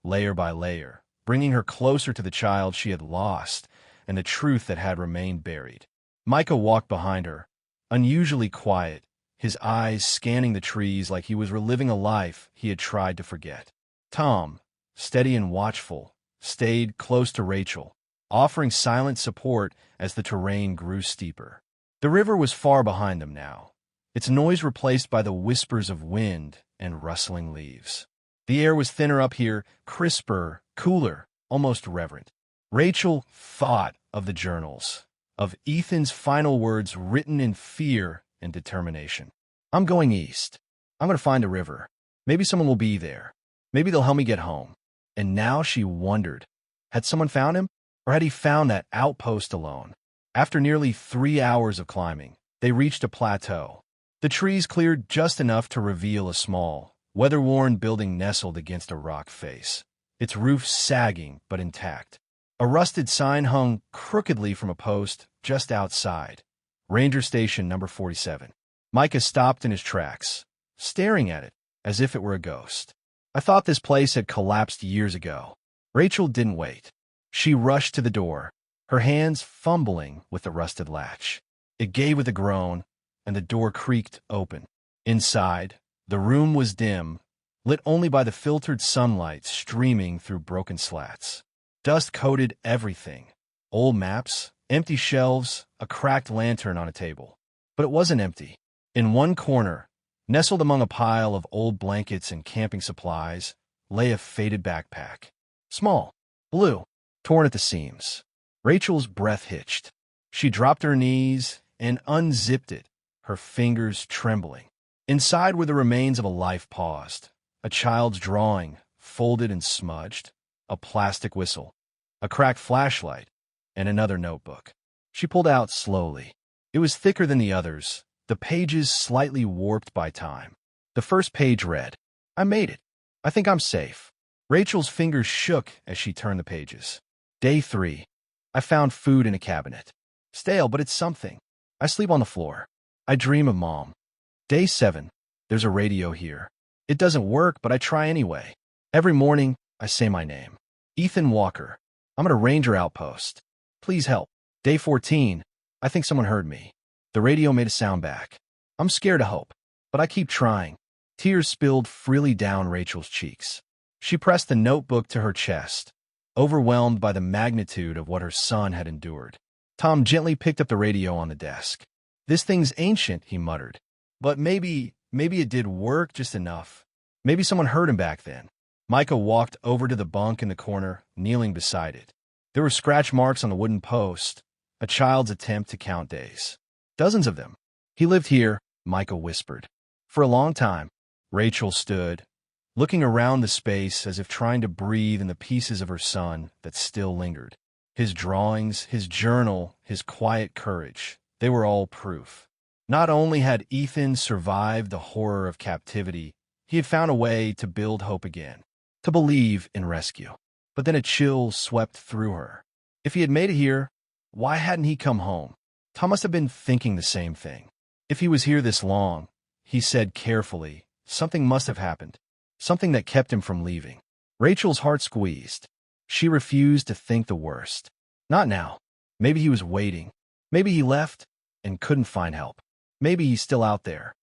layer by layer, bringing her closer to the child she had lost and the truth that had remained buried. Micah walked behind her, unusually quiet, his eyes scanning the trees like he was reliving a life he had tried to forget. Tom, steady and watchful, stayed close to Rachel, offering silent support as the terrain grew steeper. The river was far behind them now, its noise replaced by the whispers of wind and rustling leaves. The air was thinner up here, crisper, cooler, almost reverent. Rachel thought of the journals, of Ethan's final words written in fear and determination. I'm going east. I'm going to find a river. Maybe someone will be there. Maybe they'll help me get home. And now she wondered, had someone found him? Or had he found that outpost alone? After nearly 3 hours of climbing, they reached a plateau. The trees cleared just enough to reveal a small, weather-worn building nestled against a rock face, its roof sagging but intact. A rusted sign hung crookedly from a post just outside. Ranger Station number 47. Micah stopped in his tracks, staring at it as if it were a ghost. I thought this place had collapsed years ago. Rachel didn't wait. She rushed to the door, her hands fumbling with the rusted latch. It gave with a groan, and the door creaked open. Inside, the room was dim, lit only by the filtered sunlight streaming through broken slats. Dust coated everything. Old maps, empty shelves, a cracked lantern on a table. But it wasn't empty. In one corner, nestled among a pile of old blankets and camping supplies, lay a faded backpack. Small, blue, torn at the seams. Rachel's breath hitched. She dropped her knees and unzipped it, her fingers trembling. Inside were the remains of a life paused, a child's drawing, folded and smudged, a plastic whistle, a cracked flashlight, and another notebook. She pulled out slowly. It was thicker than the others, the pages slightly warped by time. The first page read, "I made it. I think I'm safe." Rachel's fingers shook as she turned the pages. Day 3. I found food in a cabinet. Stale, but it's something. I sleep on the floor. I dream of Mom. Day 7. There's a radio here. It doesn't work, but I try anyway. Every morning, I say my name. Ethan Walker. I'm at a ranger outpost. Please help. Day 14. I think someone heard me. The radio made a sound back. I'm scared to hope, but I keep trying. Tears spilled freely down Rachel's cheeks. She pressed the notebook to her chest, overwhelmed by the magnitude of what her son had endured. Tom gently picked up the radio on the desk. "This thing's ancient," he muttered. "But maybe it did work just enough. Maybe someone heard him back then." Micah walked over to the bunk in the corner, kneeling beside it. There were scratch marks on the wooden post, a child's attempt to count days. Dozens of them. "He lived here," Micah whispered. "For a long time." Rachel stood, looking around the space as if trying to breathe in the pieces of her son that still lingered. His drawings, his journal, his quiet courage, they were all proof. Not only had Ethan survived the horror of captivity, he had found a way to build hope again, to believe in rescue. But then a chill swept through her. If he had made it here, why hadn't he come home? Tom must have been thinking the same thing. If he was here this long, he said carefully, something must have happened, something that kept him from leaving. Rachel's heart squeezed. She refused to think the worst. Not now. Maybe he was waiting. Maybe he left and couldn't find help. Maybe he's still out there.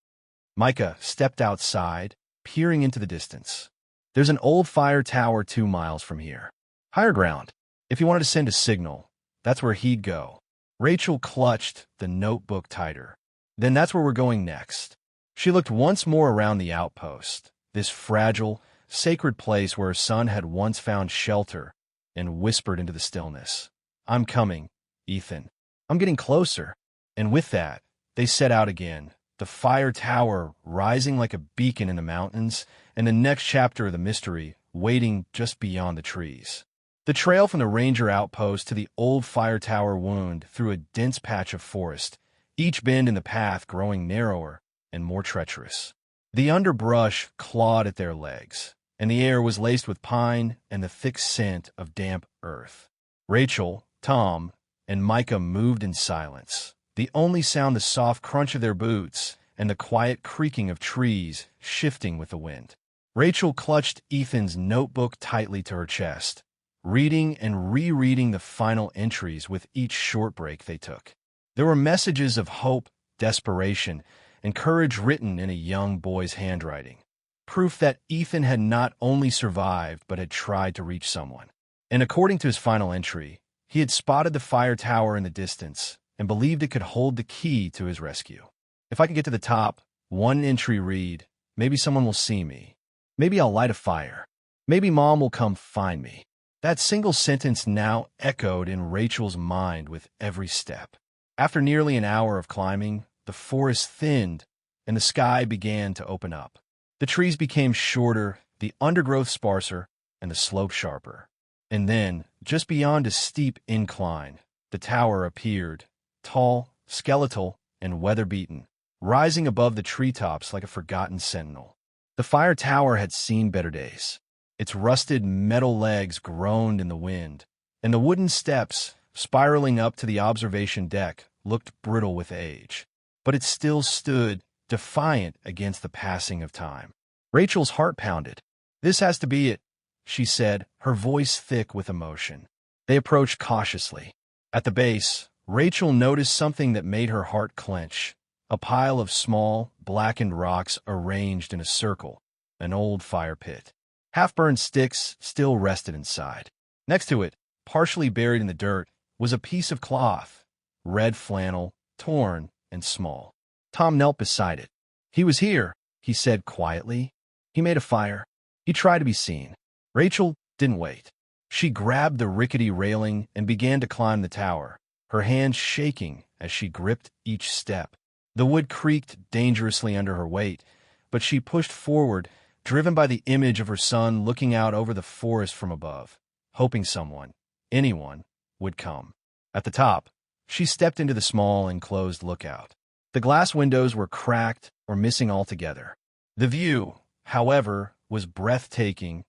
Micah stepped outside, peering into the distance. There's an old fire tower 2 miles from here. Higher ground. If he wanted to send a signal, that's where he'd go. Rachel clutched the notebook tighter. Then that's where we're going next. She looked once more around the outpost, this fragile, sacred place where her son had once found shelter, and whispered into the stillness, "I'm coming, Ethan. I'm getting closer." And with that, they set out again, the fire tower rising like a beacon in the mountains, and the next chapter of the mystery waiting just beyond the trees. The trail from the ranger outpost to the old fire tower wound through a dense patch of forest, each bend in the path growing narrower and more treacherous. The underbrush clawed at their legs, and the air was laced with pine and the thick scent of damp earth. Rachel, Tom, and Micah moved in silence, the only sound the soft crunch of their boots and the quiet creaking of trees shifting with the wind. Rachel clutched Ethan's notebook tightly to her chest, reading and rereading the final entries with each short break they took. There were messages of hope, desperation, and courage written in a young boy's handwriting. Proof that Ethan had not only survived but had tried to reach someone. And according to his final entry, he had spotted the fire tower in the distance and believed it could hold the key to his rescue. If I can get to the top, one entry read, maybe someone will see me. Maybe I'll light a fire. Maybe Mom will come find me. That single sentence now echoed in Rachel's mind with every step. After nearly an hour of climbing, the forest thinned and the sky began to open up. The trees became shorter, the undergrowth sparser, and the slope sharper. And then, just beyond a steep incline, the tower appeared, tall, skeletal, and weather-beaten, rising above the treetops like a forgotten sentinel. The fire tower had seen better days. Its rusted metal legs groaned in the wind, and the wooden steps, spiraling up to the observation deck, looked brittle with age. But it still stood, defiant against the passing of time. Rachel's heart pounded. "This has to be it," she said, her voice thick with emotion. They approached cautiously. At the base, Rachel noticed something that made her heart clench. A pile of small, blackened rocks arranged in a circle, an old fire pit. Half-burned sticks still rested inside. Next to it, partially buried in the dirt, was a piece of cloth, red flannel, torn and small. Tom knelt beside it. "He was here," he said quietly. "He made a fire. He tried to be seen." Rachel didn't wait. She grabbed the rickety railing and began to climb the tower, her hands shaking as she gripped each step. The wood creaked dangerously under her weight, but she pushed forward, driven by the image of her son looking out over the forest from above, hoping someone, anyone, would come. At the top, she stepped into the small enclosed lookout. The glass windows were cracked or missing altogether. The view, however, was breathtaking.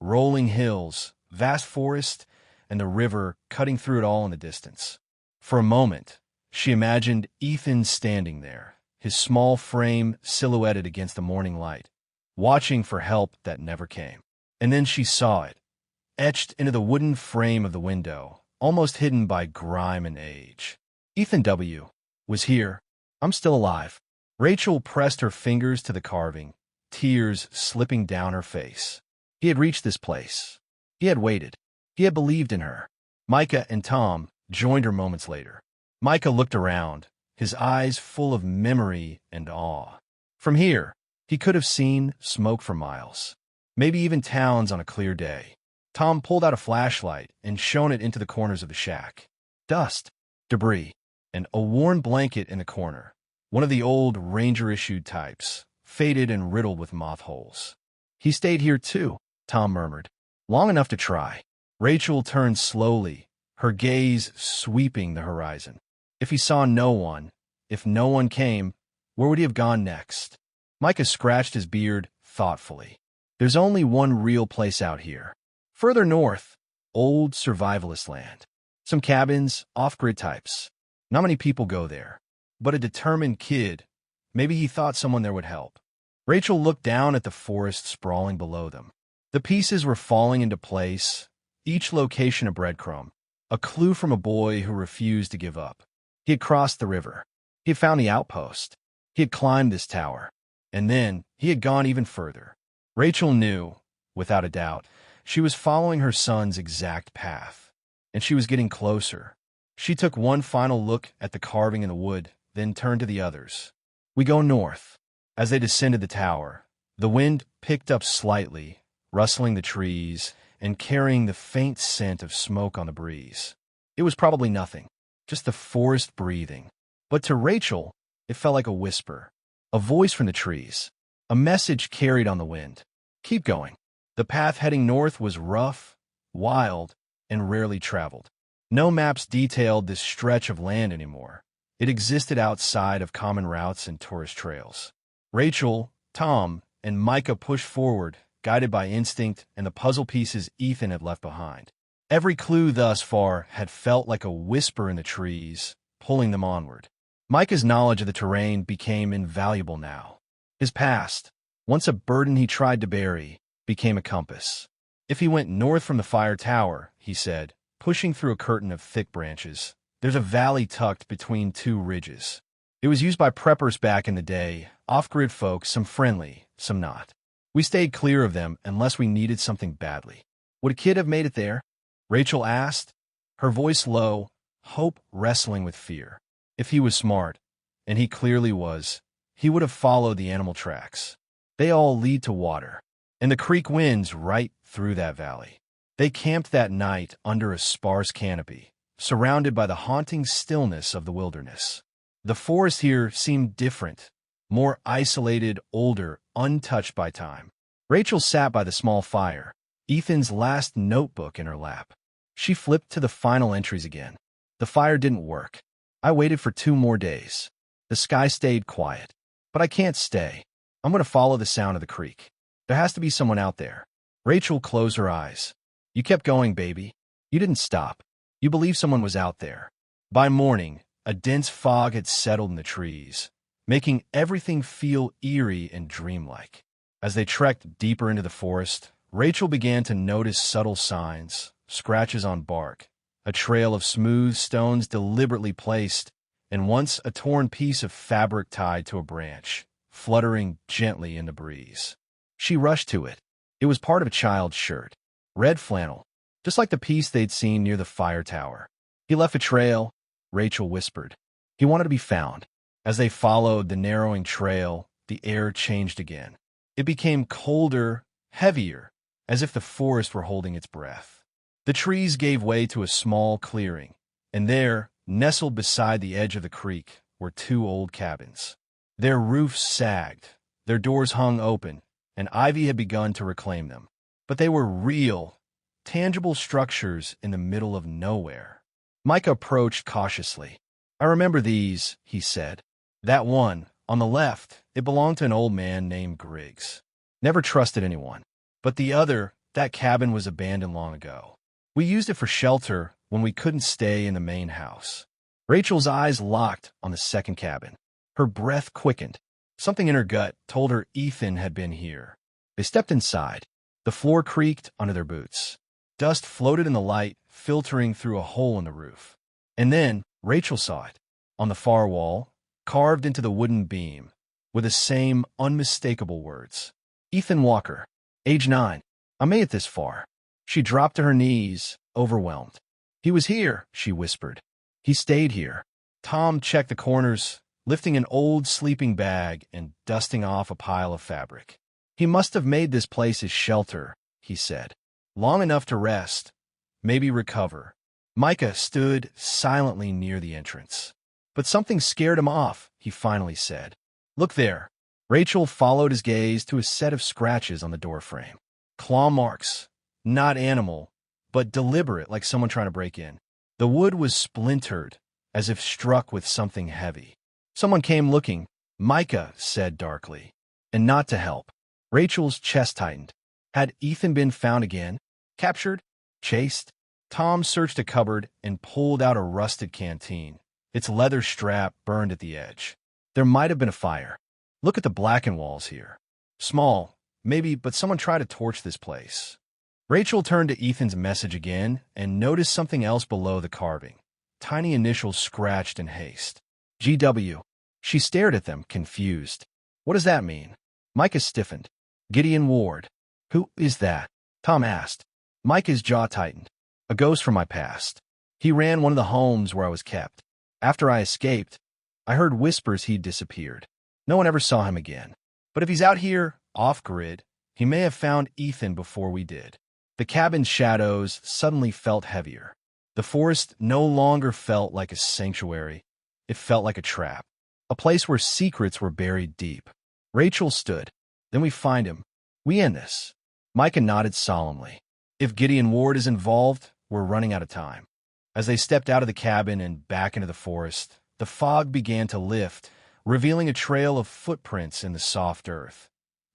Rolling hills, vast forest, and the river cutting through it all in the distance. For a moment, she imagined Ethan standing there, his small frame silhouetted against the morning light, watching for help that never came. And then she saw it, etched into the wooden frame of the window, almost hidden by grime and age. "Ethan W. was here. I'm still alive." Rachel pressed her fingers to the carving, tears slipping down her face. He had reached this place. He had waited. He had believed in her. Micah and Tom joined her moments later. Micah looked around, his eyes full of memory and awe. From here, he could have seen smoke for miles, maybe even towns on a clear day. Tom pulled out a flashlight and shone it into the corners of the shack. Dust, debris, and a worn blanket in the corner, one of the old ranger-issued types, faded and riddled with moth holes. "He stayed here too," Tom murmured. "Long enough to try." Rachel turned slowly, her gaze sweeping the horizon. If he saw no one, if no one came, where would he have gone next? Micah scratched his beard thoughtfully. "There's only one real place out here. Further north, old survivalist land. Some cabins, off-grid types. Not many people go there. But a determined kid. Maybe he thought someone there would help." Rachel looked down at the forest sprawling below them. The pieces were falling into place, each location a breadcrumb, a clue from a boy who refused to give up. He had crossed the river. He had found the outpost. He had climbed this tower. And then he had gone even further. Rachel knew, without a doubt, she was following her son's exact path. And she was getting closer. She took one final look at the carving in the wood, then turned to the others. "We go north." As they descended the tower, the wind picked up slightly, rustling the trees and carrying the faint scent of smoke on the breeze. It was probably nothing, just the forest breathing. But to Rachel, it felt like a whisper, a voice from the trees, a message carried on the wind. Keep going. The path heading north was rough, wild, and rarely traveled. No maps detailed this stretch of land anymore. It existed outside of common routes and tourist trails. Rachel, Tom, and Micah pushed forward, guided by instinct and the puzzle pieces Ethan had left behind. Every clue thus far had felt like a whisper in the trees, pulling them onward. Micah's knowledge of the terrain became invaluable now. His past, once a burden he tried to bury, became a compass. If he went north from the fire tower, he said, pushing through a curtain of thick branches, there's a valley tucked between two ridges. It was used by preppers back in the day, off-grid folks, some friendly, some not. We stayed clear of them unless we needed something badly. Would a kid have made it there? Rachel asked, her voice low, hope wrestling with fear. If he was smart, and he clearly was, he would have followed the animal tracks. They all lead to water, and the creek winds right through that valley. They camped that night under a sparse canopy, surrounded by the haunting stillness of the wilderness. The forest here seemed different, more isolated, older, untouched by time. Rachel sat by the small fire, Ethan's last notebook in her lap. She flipped to the final entries again. The fire didn't work. I waited for 2 more days. The sky stayed quiet. But I can't stay. I'm going to follow the sound of the creek. There has to be someone out there. Rachel closed her eyes. You kept going, baby. You didn't stop. You believed someone was out there. By morning, a dense fog had settled in the trees, making everything feel eerie and dreamlike. As they trekked deeper into the forest, Rachel began to notice subtle signs, scratches on bark, a trail of smooth stones deliberately placed, and once a torn piece of fabric tied to a branch, fluttering gently in the breeze. She rushed to it. It was part of a child's shirt, red flannel, just like the piece they'd seen near the fire tower. He left a trail, Rachel whispered. He wanted to be found. As they followed the narrowing trail, the air changed again. It became colder, heavier, as if the forest were holding its breath. The trees gave way to a small clearing, and there, nestled beside the edge of the creek, were 2 old cabins. Their roofs sagged, their doors hung open, and ivy had begun to reclaim them. But they were real, tangible structures in the middle of nowhere. Micah approached cautiously. I remember these, he said. That one, on the left, it belonged to an old man named Griggs. Never trusted anyone. But the other, that cabin was abandoned long ago. We used it for shelter when we couldn't stay in the main house. Rachel's eyes locked on the second cabin. Her breath quickened. Something in her gut told her Ethan had been here. They stepped inside. The floor creaked under their boots. Dust floated in the light, filtering through a hole in the roof. And then Rachel saw it. On the far wall, carved into the wooden beam, were the same unmistakable words. Ethan Walker, age 9. I made it this far. She dropped to her knees, overwhelmed. He was here, she whispered. He stayed here. Tom checked the corners, lifting an old sleeping bag and dusting off a pile of fabric. He must have made this place his shelter, he said. Long enough to rest, maybe recover. Micah stood silently near the entrance. But something scared him off, he finally said. Look there. Rachel followed his gaze to a set of scratches on the doorframe. Claw marks. Not animal, but deliberate, like someone trying to break in. The wood was splintered, as if struck with something heavy. Someone came looking, Micah said darkly, and not to help. Rachel's chest tightened. Had Ethan been found again? Captured? Chased? Tom searched a cupboard and pulled out a rusted canteen. Its leather strap burned at the edge. There might have been a fire. Look at the blackened walls here. Small, maybe, but someone tried to torch this place. Rachel turned to Ethan's message again and noticed something else below the carving. Tiny initials scratched in haste. GW. She stared at them, confused. What does that mean? Micah stiffened. Gideon Ward. Who is that? Tom asked. Micah's jaw tightened. A ghost from my past. He ran one of the homes where I was kept. After I escaped, I heard whispers he'd disappeared. No one ever saw him again. But if he's out here, off-grid, he may have found Ethan before we did. The cabin's shadows suddenly felt heavier. The forest no longer felt like a sanctuary. It felt like a trap. A place where secrets were buried deep. Rachel stood. Then we find him. We end this. Micah nodded solemnly. If Gideon Ward is involved, we're running out of time. As they stepped out of the cabin and back into the forest, the fog began to lift, revealing a trail of footprints in the soft earth.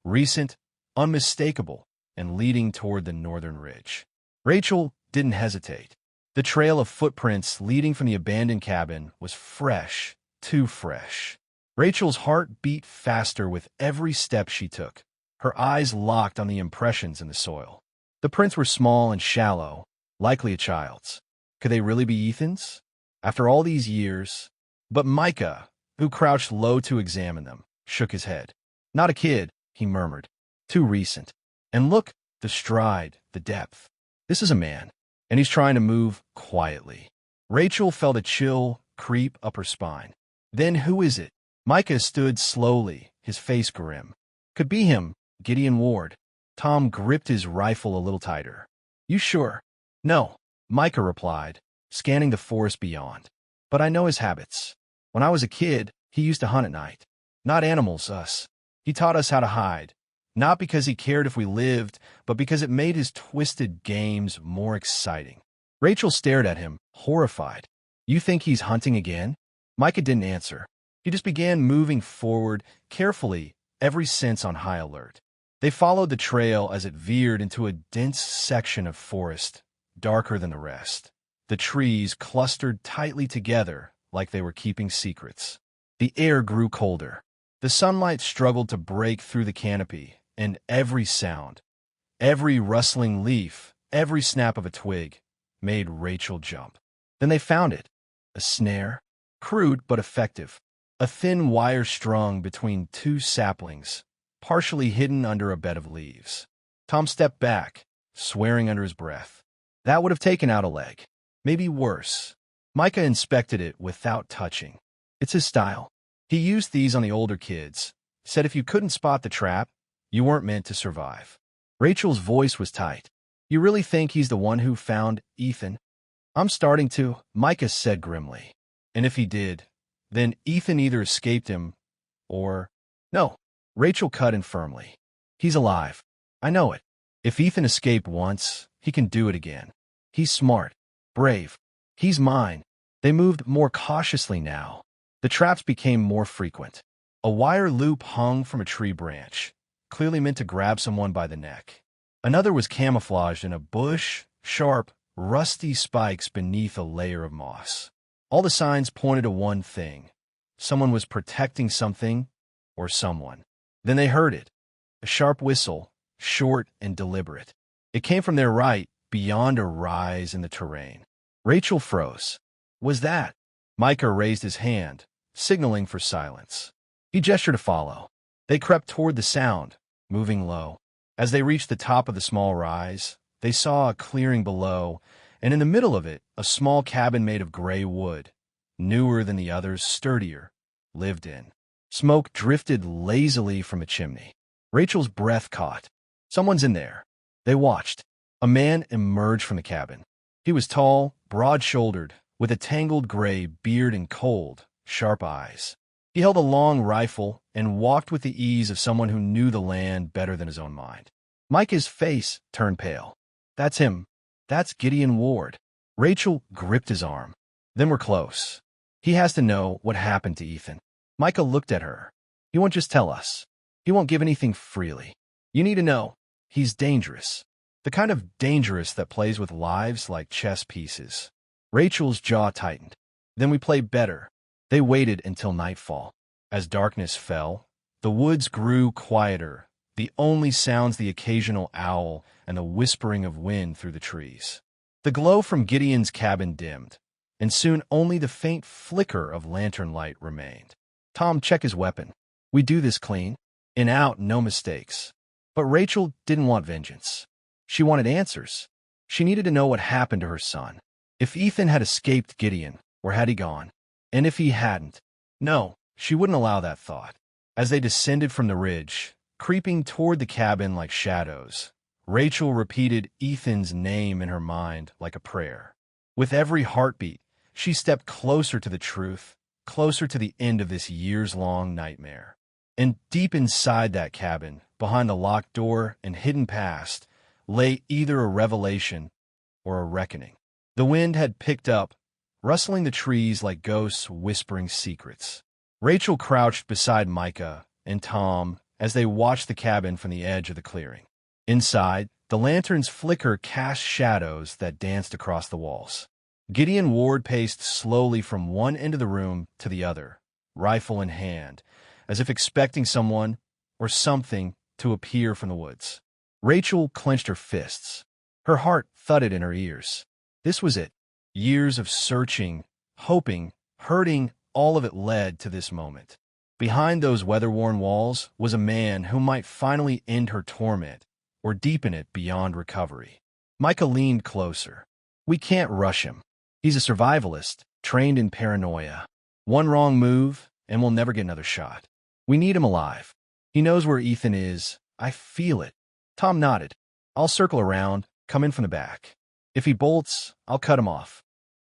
Recent, unmistakable, and leading toward the northern ridge. Rachel didn't hesitate. The trail of footprints leading from the abandoned cabin was fresh, too fresh. Rachel's heart beat faster with every step she took. Her eyes locked on the impressions in the soil. The prints were small and shallow, likely a child's. Could they really be Ethan's? After all these years? But Micah, who crouched low to examine them, shook his head. "Not a kid," he murmured. "Too recent. And look, the stride, the depth. This is a man, and he's trying to move quietly." Rachel felt a chill creep up her spine. "Then who is it?" Micah stood slowly, his face grim. "Could be him, Gideon Ward." Tom gripped his rifle a little tighter. "You sure?" "No," Micah replied, scanning the forest beyond. "But I know his habits. When I was a kid, he used to hunt at night. Not animals, us. He taught us how to hide. Not because he cared if we lived, but because it made his twisted games more exciting." Rachel stared at him, horrified. "You think he's hunting again?" Micah didn't answer. He just began moving forward, carefully, every sense on high alert. They followed the trail as it veered into a dense section of forest, darker than the rest. The trees clustered tightly together like they were keeping secrets. The air grew colder. The sunlight struggled to break through the canopy, and every sound, every rustling leaf, every snap of a twig, made Rachel jump. Then they found it. A snare, crude but effective. A thin wire strung between two saplings, partially hidden under a bed of leaves. Tom stepped back, swearing under his breath. That would have taken out a leg. Maybe worse. Micah inspected it without touching. It's his style. He used these on the older kids. Said if you couldn't spot the trap, you weren't meant to survive. Rachel's voice was tight. "You really think he's the one who found Ethan?" "I'm starting to," Micah said grimly. "And if he did, then Ethan either escaped him or—" "No," Rachel cut in firmly. "He's alive. I know it. If Ethan escaped once, he can do it again. He's smart, brave. He's mine." They moved more cautiously now. The traps became more frequent. A wire loop hung from a tree branch, clearly meant to grab someone by the neck. Another was camouflaged in a bush, sharp, rusty spikes beneath a layer of moss. All the signs pointed to one thing. Someone was protecting something or someone. Then they heard it. A sharp whistle, short and deliberate. It came from their right, beyond a rise in the terrain. Rachel froze. "Was that?" Micah raised his hand, signaling for silence. He gestured to follow. They crept toward the sound, moving low. As they reached the top of the small rise, they saw a clearing below, and in the middle of it, a small cabin made of gray wood, newer than the others, sturdier, lived in. Smoke drifted lazily from a chimney. Rachel's breath caught. Someone's in there. They watched. A man emerged from the cabin. He was tall, broad-shouldered, with a tangled gray beard and cold, sharp eyes. He held a long rifle and walked with the ease of someone who knew the land better than his own mind. Micah's face turned pale. "That's him. That's Gideon Ward." Rachel gripped his arm. "Then we're close. He has to know what happened to Ethan." Micah looked at her. "He won't just tell us. He won't give anything freely. You need to know. He's dangerous. The kind of dangerous that plays with lives like chess pieces." Rachel's jaw tightened. "Then we play better." They waited until nightfall. As darkness fell, the woods grew quieter, the only sounds the occasional owl and the whispering of wind through the trees. The glow from Gideon's cabin dimmed, and soon only the faint flicker of lantern light remained. Tom checked his weapon. "We do this clean. In out, no mistakes." But Rachel didn't want vengeance. She wanted answers. She needed to know what happened to her son. If Ethan had escaped Gideon, where had he gone? And if he hadn't? No, she wouldn't allow that thought. As they descended from the ridge, creeping toward the cabin like shadows, Rachel repeated Ethan's name in her mind like a prayer. With every heartbeat, she stepped closer to the truth, closer to the end of this years-long nightmare. And deep inside that cabin, behind the locked door and hidden past, lay either a revelation or a reckoning. The wind had picked up, rustling the trees like ghosts whispering secrets. Rachel crouched beside Micah and Tom as they watched the cabin from the edge of the clearing. Inside, the lantern's flicker cast shadows that danced across the walls. Gideon Ward paced slowly from one end of the room to the other, rifle in hand, as if expecting someone or something to appear from the woods. Rachel clenched her fists. Her heart thudded in her ears. This was it. Years of searching, hoping, hurting, all of it led to this moment. Behind those weather-worn walls was a man who might finally end her torment or deepen it beyond recovery. Micah leaned closer. We can't rush him. He's a survivalist, trained in paranoia. One wrong move, and we'll never get another shot. We need him alive. He knows where Ethan is. I feel it. Tom nodded. I'll circle around, come in from the back. If he bolts, I'll cut him off.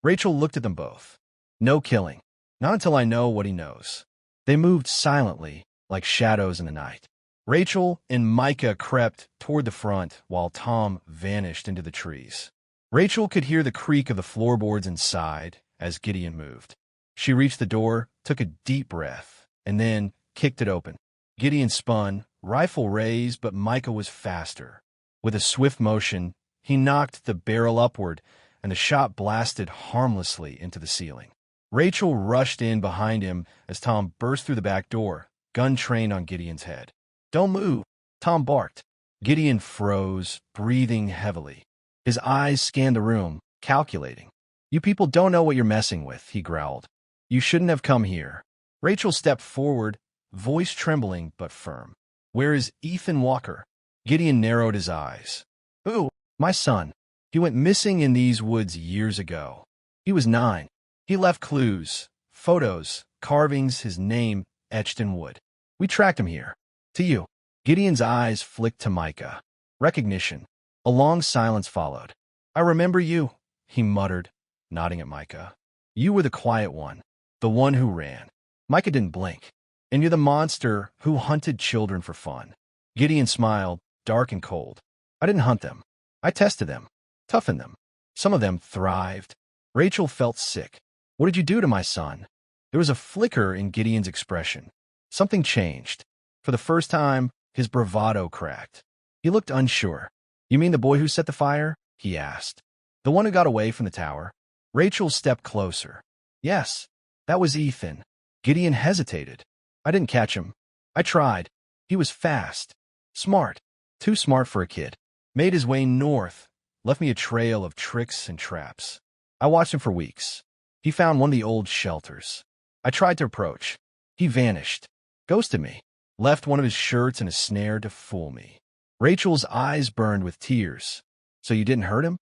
Rachel looked at them both. No killing. Not until I know what he knows. They moved silently, like shadows in the night. Rachel and Micah crept toward the front while Tom vanished into the trees. Rachel could hear the creak of the floorboards inside as Gideon moved. She reached the door, took a deep breath, and then kicked it open. Gideon spun, rifle raised, but Micah was faster. With a swift motion, he knocked the barrel upward, and the shot blasted harmlessly into the ceiling. Rachel rushed in behind him as Tom burst through the back door, gun trained on Gideon's head. Don't move, Tom barked. Gideon froze, breathing heavily. His eyes scanned the room, calculating. You people don't know what you're messing with, he growled. You shouldn't have come here. Rachel stepped forward, voice trembling but firm. Where is Ethan Walker? Gideon narrowed his eyes. Ooh, my son. He went missing in these woods years ago. He was 9. He left clues, photos, carvings, his name etched in wood. We tracked him here. To you. Gideon's eyes flicked to Micah. Recognition. A long silence followed. I remember you, he muttered, nodding at Micah. You were the quiet one, the one who ran. Micah didn't blink. And you're the monster who hunted children for fun. Gideon smiled, dark and cold. I didn't hunt them. I tested them, toughened them. Some of them thrived. Rachel felt sick. What did you do to my son? There was a flicker in Gideon's expression. Something changed. For the first time, his bravado cracked. He looked unsure. You mean the boy who set the fire? He asked. The one who got away from the tower? Rachel stepped closer. Yes, that was Ethan. Gideon hesitated. I didn't catch him. I tried. He was fast. Smart. Too smart for a kid. Made his way north. Left me a trail of tricks and traps. I watched him for weeks. He found one of the old shelters. I tried to approach. He vanished. Ghosted me. Left one of his shirts in a snare to fool me. Rachel's eyes burned with tears. So you didn't hurt him?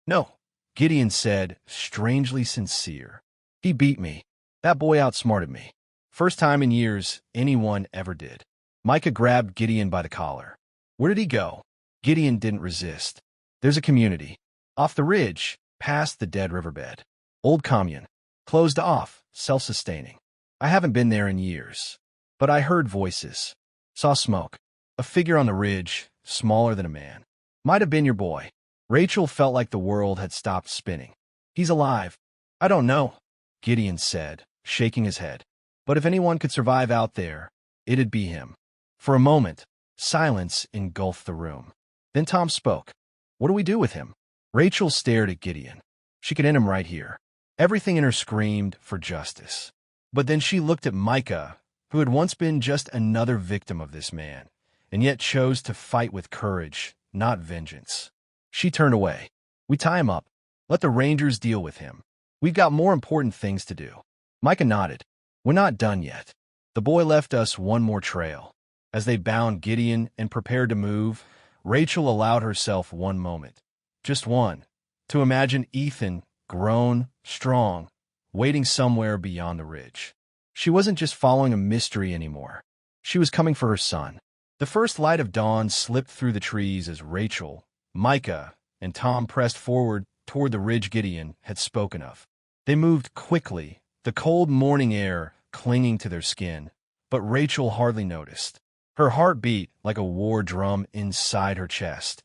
No, Gideon said, strangely sincere. He beat me. That boy outsmarted me. First time in years anyone ever did. Micah grabbed Gideon by the collar. Where did he go? Gideon didn't resist. There's a community. Off the ridge, past the dead riverbed. Old commune. Closed off, self-sustaining. I haven't been there in years. But I heard voices. Saw smoke. A figure on the ridge, smaller than a man. Might have been your boy. Rachel felt like the world had stopped spinning. He's alive. I don't know, Gideon said, shaking his head. But if anyone could survive out there, it'd be him. For a moment, silence engulfed the room. Then Tom spoke. What do we do with him? Rachel stared at Gideon. She could end him right here. Everything in her screamed for justice. But then she looked at Micah, who had once been just another victim of this man, and yet chose to fight with courage, not vengeance. She turned away. We tie him up. Let the Rangers deal with him. We've got more important things to do. Micah nodded. We're not done yet. The boy left us one more trail. As they bound Gideon and prepared to move, Rachel allowed herself one moment, just one, to imagine Ethan, grown, strong, waiting somewhere beyond the ridge. She wasn't just following a mystery anymore. She was coming for her son. The first light of dawn slipped through the trees as Rachel, Micah, and Tom pressed forward toward the ridge Gideon had spoken of. They moved quickly, the cold morning air clinging to their skin, but Rachel hardly noticed. Her heart beat like a war drum inside her chest,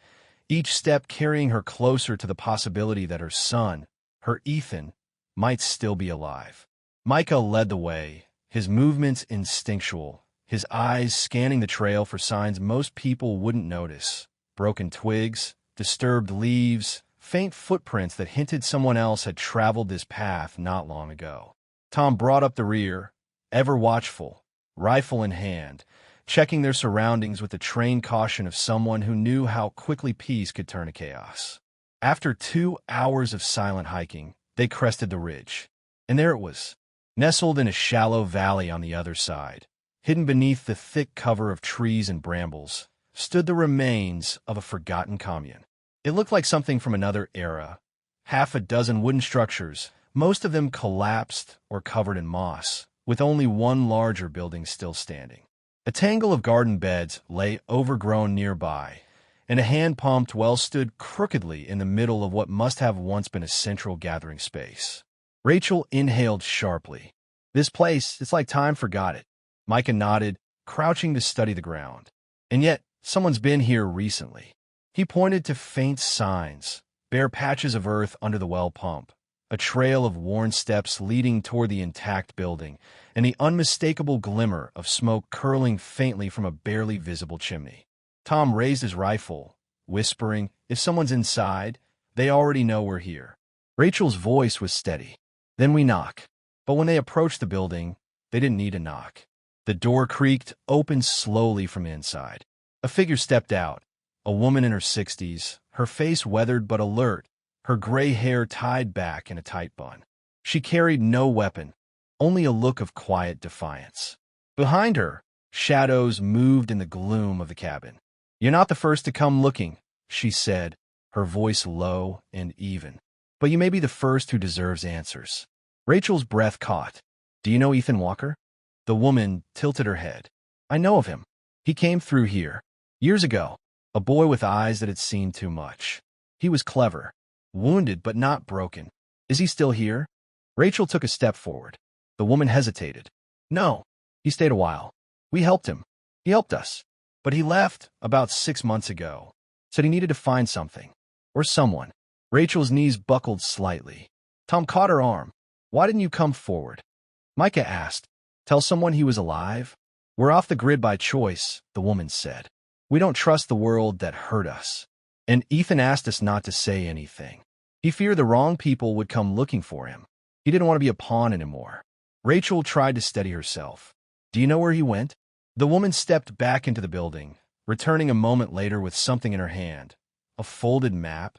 each step carrying her closer to the possibility that her son, her Ethan, might still be alive. Micah led the way, his movements instinctual, his eyes scanning the trail for signs most people wouldn't notice. Broken twigs, disturbed leaves, faint footprints that hinted someone else had traveled this path not long ago. Tom brought up the rear, ever watchful, rifle in hand, checking their surroundings with the trained caution of someone who knew how quickly peace could turn to chaos. After 2 hours of silent hiking, they crested the ridge. And there it was, Nestled in a shallow valley on the other side, hidden beneath the thick cover of trees and brambles, stood the remains of a forgotten commune. It looked like something from another era. Half a dozen wooden structures, most of them collapsed or covered in moss, with only one larger building still standing. A tangle of garden beds lay overgrown nearby, and a hand-pumped well stood crookedly in the middle of what must have once been a central gathering space. Rachel inhaled sharply. This place, it's like time forgot it. Micah nodded, crouching to study the ground. And yet, someone's been here recently. He pointed to faint signs, bare patches of earth under the well pump, a trail of worn steps leading toward the intact building, and the unmistakable glimmer of smoke curling faintly from a barely visible chimney. Tom raised his rifle, whispering, "If someone's inside, they already know we're here." Rachel's voice was steady. "Then we knock." But when they approached the building, they didn't need a knock. The door creaked, opened slowly from inside. A figure stepped out, a woman in her 60s, her face weathered but alert, her gray hair tied back in a tight bun. She carried no weapon, only a look of quiet defiance. Behind her, shadows moved in the gloom of the cabin. "You're not the first to come looking," she said, her voice low and even. "But you may be the first who deserves answers." Rachel's breath caught. "Do you know Ethan Walker?" The woman tilted her head. "I know of him. He came through here. Years ago. A boy with eyes that had seen too much. He was clever. Wounded but not broken. Is he still here?" Rachel took a step forward. The woman hesitated. "No. He stayed a while. We helped him. He helped us. But he left about 6 months ago. Said he needed to find something. Or someone." Rachel's knees buckled slightly. Tom caught her arm. "Why didn't you come forward?" Micah asked. "Tell someone he was alive?" "We're off the grid by choice," the woman said. "We don't trust the world that hurt us. And Ethan asked us not to say anything. He feared the wrong people would come looking for him. He didn't want to be a pawn anymore." Rachel tried to steady herself. "Do you know where he went?" The woman stepped back into the building, returning a moment later with something in her hand. A folded map,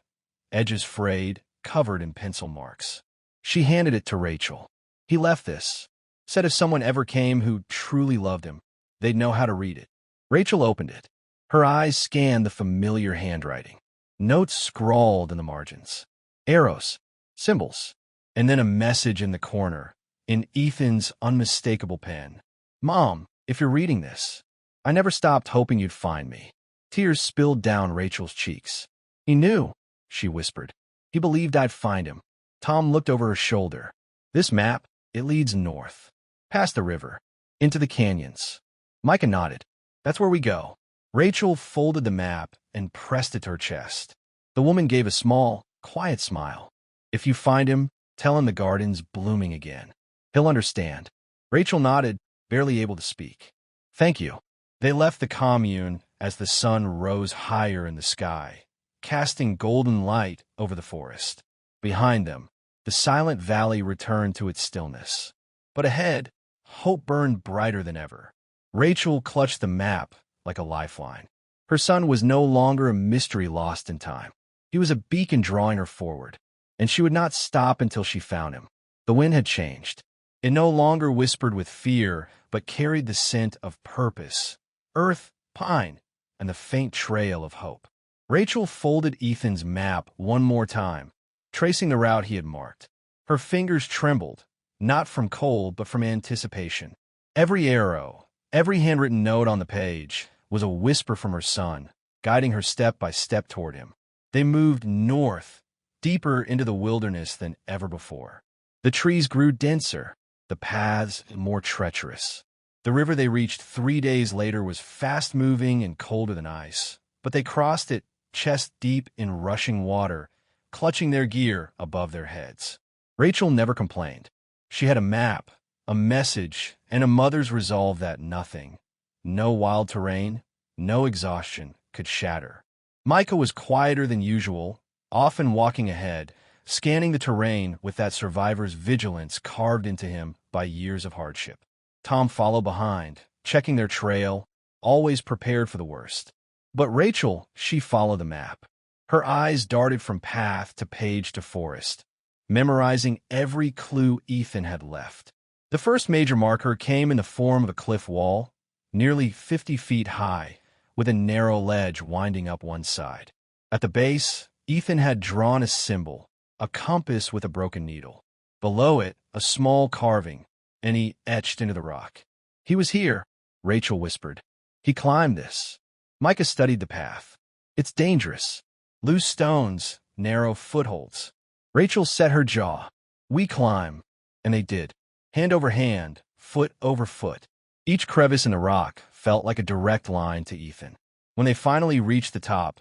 edges frayed, covered in pencil marks. She handed it to Rachel. "He left this. Said if someone ever came who truly loved him, they'd know how to read it." Rachel opened it. Her eyes scanned the familiar handwriting. Notes scrawled in the margins. Arrows, symbols, and then a message in the corner, in Ethan's unmistakable pen. "Mom, if you're reading this, I never stopped hoping you'd find me." Tears spilled down Rachel's cheeks. "He knew," she whispered. "He believed I'd find him." Tom looked over her shoulder. "This map, it leads north, past the river, into the canyons." Micah nodded. "That's where we go." Rachel folded the map and pressed it to her chest. The woman gave a small, quiet smile. "If you find him, tell him the garden's blooming again. He'll understand." Rachel nodded, barely able to speak. "Thank you." They left the commune as the sun rose higher in the sky, casting golden light over the forest. Behind them, the silent valley returned to its stillness. But ahead, hope burned brighter than ever. Rachel clutched the map like a lifeline. Her son was no longer a mystery lost in time. He was a beacon drawing her forward, and she would not stop until she found him. The wind had changed. It no longer whispered with fear, but carried the scent of purpose, earth, pine, and the faint trail of hope. Rachel folded Ethan's map one more time, tracing the route he had marked. Her fingers trembled, not from cold but from anticipation. Every arrow, every handwritten note on the page was a whisper from her son, guiding her step by step toward him. They moved north, deeper into the wilderness than ever before. The trees grew denser, the paths more treacherous. The river they reached 3 days later was fast-moving and colder than ice, but they crossed it chest-deep in rushing water, clutching their gear above their heads. Rachel never complained. She had a map, a message, and a mother's resolve that nothing, no wild terrain, no exhaustion, could shatter. Micah was quieter than usual, often walking ahead, scanning the terrain with that survivor's vigilance carved into him by years of hardship. Tom followed behind, checking their trail, always prepared for the worst. But Rachel, she followed the map. Her eyes darted from path to page to forest, memorizing every clue Ethan had left. The first major marker came in the form of a cliff wall, nearly 50 feet high, with a narrow ledge winding up one side. At the base, Ethan had drawn a symbol, a compass with a broken needle. Below it, a small carving, and he etched into the rock. "He was here," Rachel whispered. "He climbed this." Micah studied the path. "It's dangerous. Loose stones, narrow footholds." Rachel set her jaw. "We climb." And they did. Hand over hand, foot over foot. Each crevice in the rock felt like a direct line to Ethan. When they finally reached the top,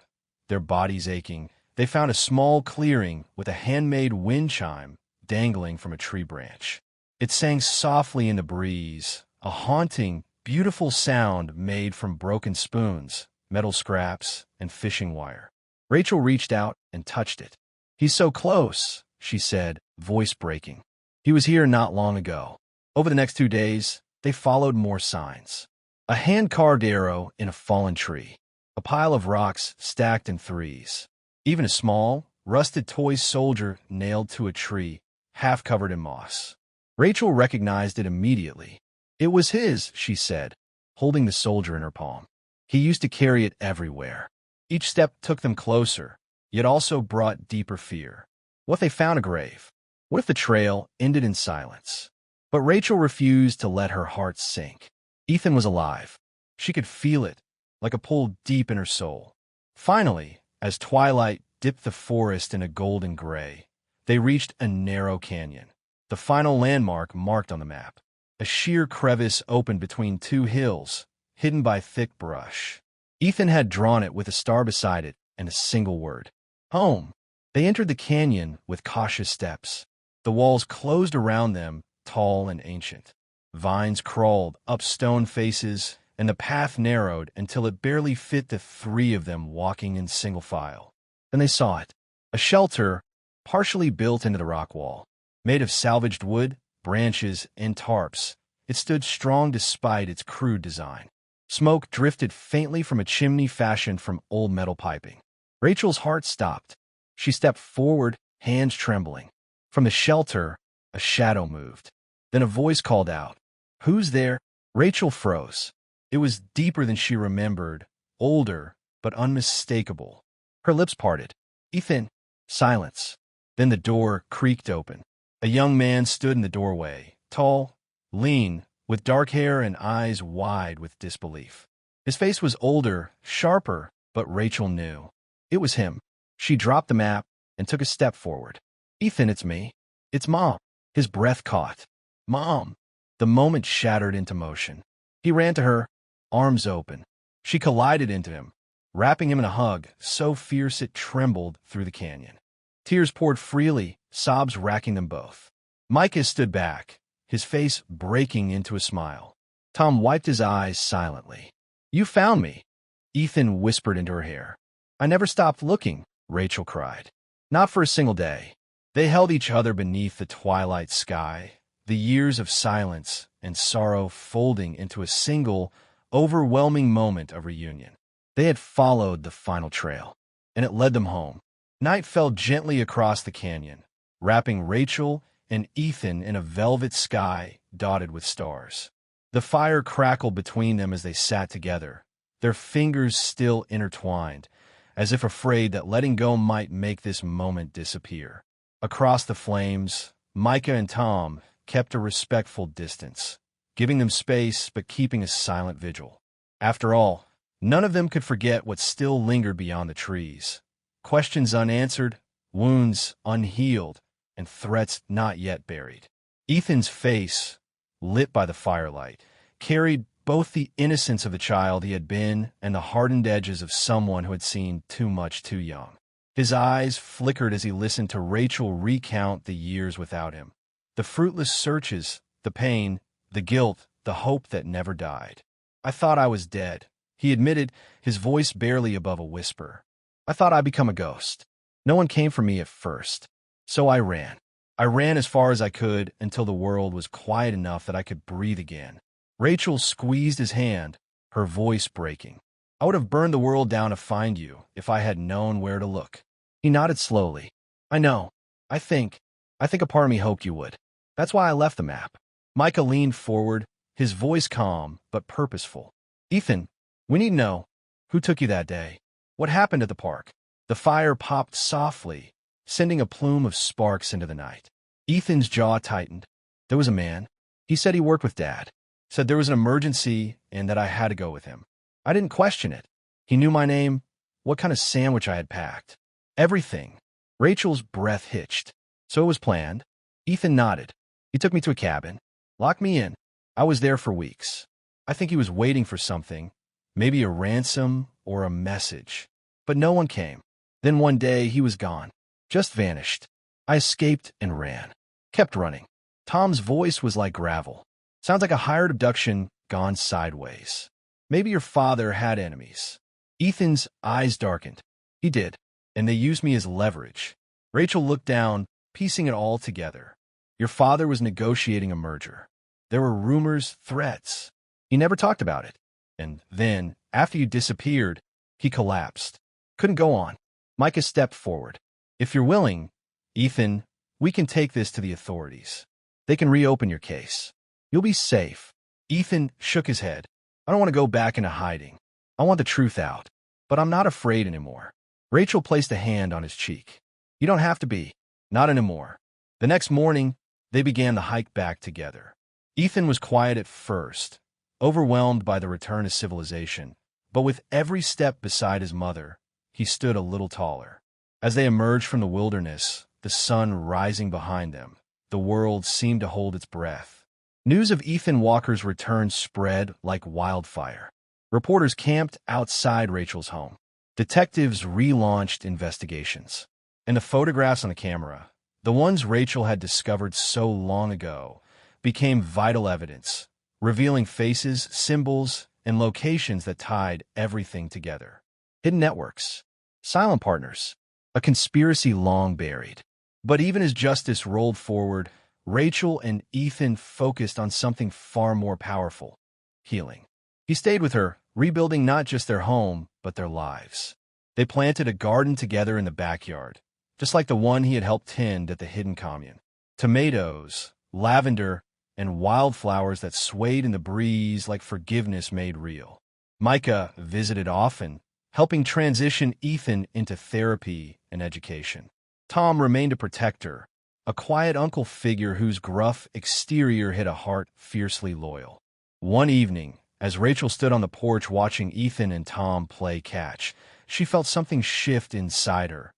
their bodies aching, they found a small clearing with a handmade wind chime dangling from a tree branch. It sang softly in the breeze, a haunting, beautiful sound made from broken spoons, metal scraps, and fishing wire. Rachel reached out and touched it. "He's so close," she said, voice breaking. "He was here not long ago." Over the next 2 days, they followed more signs. A hand-carved arrow in a fallen tree. A pile of rocks stacked in threes. Even a small, rusted toy soldier nailed to a tree, half covered in moss. Rachel recognized it immediately. "It was his," she said, holding the soldier in her palm. "He used to carry it everywhere." Each step took them closer, yet also brought deeper fear. What if they found a grave? What if the trail ended in silence? But Rachel refused to let her heart sink. Ethan was alive. She could feel it, like a pull deep in her soul. Finally, as twilight dipped the forest in a golden gray, they reached a narrow canyon, the final landmark marked on the map. A sheer crevice opened between two hills, hidden by thick brush. Ethan had drawn it with a star beside it and a single word: home. They entered the canyon with cautious steps. The walls closed around them, tall and ancient. Vines crawled up stone faces, and the path narrowed until it barely fit the three of them walking in single file. Then they saw it. A shelter, partially built into the rock wall. Made of salvaged wood, branches, and tarps, it stood strong despite its crude design. Smoke drifted faintly from a chimney fashioned from old metal piping. Rachel's heart stopped. She stepped forward, hands trembling. From the shelter, a shadow moved. Then a voice called out, "Who's there?" Rachel froze. It was deeper than she remembered, older, but unmistakable. Her lips parted. "Ethan." Silence. Then the door creaked open. A young man stood in the doorway, tall, lean, with dark hair and eyes wide with disbelief. His face was older, sharper, but Rachel knew. It was him. She dropped the map and took a step forward. "Ethan, it's me. It's Mom." His breath caught. "Mom." The moment shattered into motion. He ran to her, arms open. She collided into him, wrapping him in a hug so fierce it trembled through the canyon. Tears poured freely, sobs racking them both. Micah stood back, his face breaking into a smile. Tom wiped his eyes silently. "You found me," Ethan whispered into her hair. "I never stopped looking," Rachel cried. Not for a single day. They held each other beneath the twilight sky, the years of silence and sorrow folding into a single, overwhelming moment of reunion. They had followed the final trail, and it led them home. Night fell gently across the canyon, wrapping Rachel and Ethan in a velvet sky dotted with stars. The fire crackled between them as they sat together, their fingers still intertwined, as if afraid that letting go might make this moment disappear. Across the flames, Micah and Tom kept a respectful distance, giving them space but keeping a silent vigil. After all, none of them could forget what still lingered beyond the trees. Questions unanswered, wounds unhealed, and threats not yet buried. Ethan's face, lit by the firelight, carried both the innocence of the child he had been and the hardened edges of someone who had seen too much too young. His eyes flickered as he listened to Rachel recount the years without him. The fruitless searches, the pain, the guilt, the hope that never died. "I thought I was dead," he admitted, his voice barely above a whisper. "I thought I'd become a ghost. No one came for me at first. So I ran. I ran as far as I could until the world was quiet enough that I could breathe again." Rachel squeezed his hand, her voice breaking. "I would have burned the world down to find you if I had known where to look." He nodded slowly. "I know. I think a part of me hoped you would. That's why I left the map. Micah leaned forward, his voice calm but purposeful. "Ethan, we need to know, who took you that day? What happened at the park?" The fire popped softly, sending a plume of sparks into the night. Ethan's jaw tightened. "There was a man. He said he worked with Dad. Said there was an emergency and that I had to go with him. I didn't question it. He knew my name, what kind of sandwich I had packed. Everything." Rachel's breath hitched. "So it was planned?" Ethan nodded. "He took me to a cabin, locked me in. I was there for weeks. I think he was waiting for something, maybe a ransom or a message. But no one came. Then one day he was gone, just vanished. I escaped and ran. Kept running." Tom's voice was like gravel. "Sounds like a hired abduction gone sideways. Maybe your father had enemies." Ethan's eyes darkened. "He did, and they used me as leverage." Rachel looked down, piecing it all together. "Your father was negotiating a merger. There were rumors, threats. He never talked about it. And then, after you disappeared, he collapsed. Couldn't go on." Micah stepped forward. "If you're willing, Ethan, we can take this to the authorities. They can reopen your case. You'll be safe." Ethan shook his head. "I don't want to go back into hiding. I want the truth out. But I'm not afraid anymore." Rachel placed a hand on his cheek. "You don't have to be. Not anymore." The next morning, they began the hike back together. Ethan was quiet at first, overwhelmed by the return to civilization. But with every step beside his mother, he stood a little taller. As they emerged from the wilderness, the sun rising behind them, the world seemed to hold its breath. News of Ethan Walker's return spread like wildfire. Reporters camped outside Rachel's home. Detectives relaunched investigations. And the photographs on the camera, the ones Rachel had discovered so long ago, became vital evidence, revealing faces, symbols, and locations that tied everything together. Hidden networks, silent partners, a conspiracy long buried. But even as justice rolled forward, Rachel and Ethan focused on something far more powerful: healing. He stayed with her, rebuilding not just their home, but their lives. They planted a garden together in the backyard, just like the one he had helped tend at the hidden commune. Tomatoes, lavender, and wildflowers that swayed in the breeze like forgiveness made real. Micah visited often, helping transition Ethan into therapy and education. Tom remained a protector, a quiet uncle figure whose gruff exterior hid a heart fiercely loyal. One evening, as Rachel stood on the porch watching Ethan and Tom play catch, she felt something shift inside her,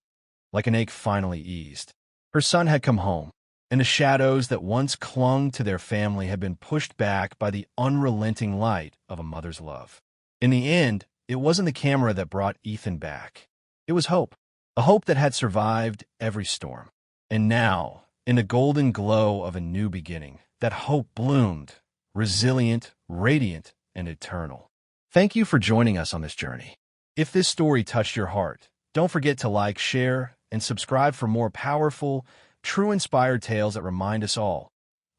like an ache finally eased. Her son had come home, and the shadows that once clung to their family had been pushed back by the unrelenting light of a mother's love. In the end, it wasn't the camera that brought Ethan back. It was hope, a hope that had survived every storm. And now, in the golden glow of a new beginning, that hope bloomed, resilient, radiant, and eternal. Thank you for joining us on this journey. If this story touched your heart, don't forget to like, share, and subscribe for more powerful, true inspired tales that remind us all: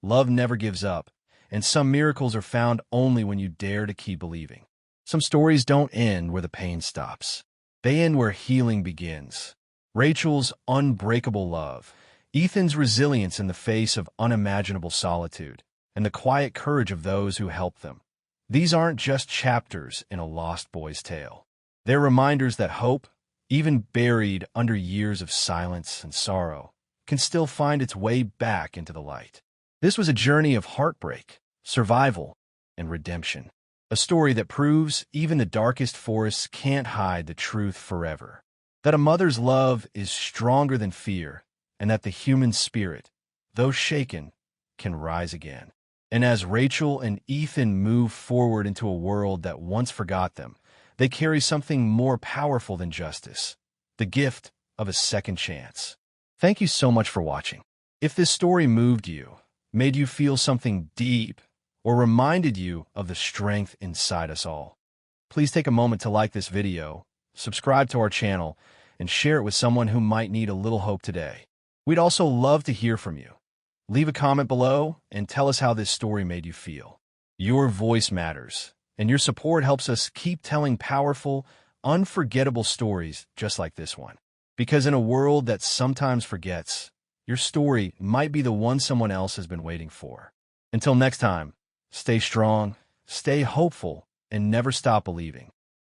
love never gives up, and some miracles are found only when you dare to keep believing. Some stories don't end where the pain stops. They end where healing begins. Rachel's unbreakable love, Ethan's resilience in the face of unimaginable solitude, and the quiet courage of those who helped them. These aren't just chapters in a lost boy's tale. They're reminders that hope, even buried under years of silence and sorrow, can still find its way back into the light. This was a journey of heartbreak, survival, and redemption. A story that proves even the darkest forests can't hide the truth forever. That a mother's love is stronger than fear, and that the human spirit, though shaken, can rise again. And as Rachel and Ethan move forward into a world that once forgot them, they carry something more powerful than justice: the gift of a second chance. Thank you so much for watching. If this story moved you, made you feel something deep, or reminded you of the strength inside us all, please take a moment to like this video, subscribe to our channel, and share it with someone who might need a little hope today. We'd also love to hear from you. Leave a comment below and tell us how this story made you feel. Your voice matters, and your support helps us keep telling powerful, unforgettable stories just like this one. Because in a world that sometimes forgets, your story might be the one someone else has been waiting for. Until next time, stay strong, stay hopeful, and never stop believing.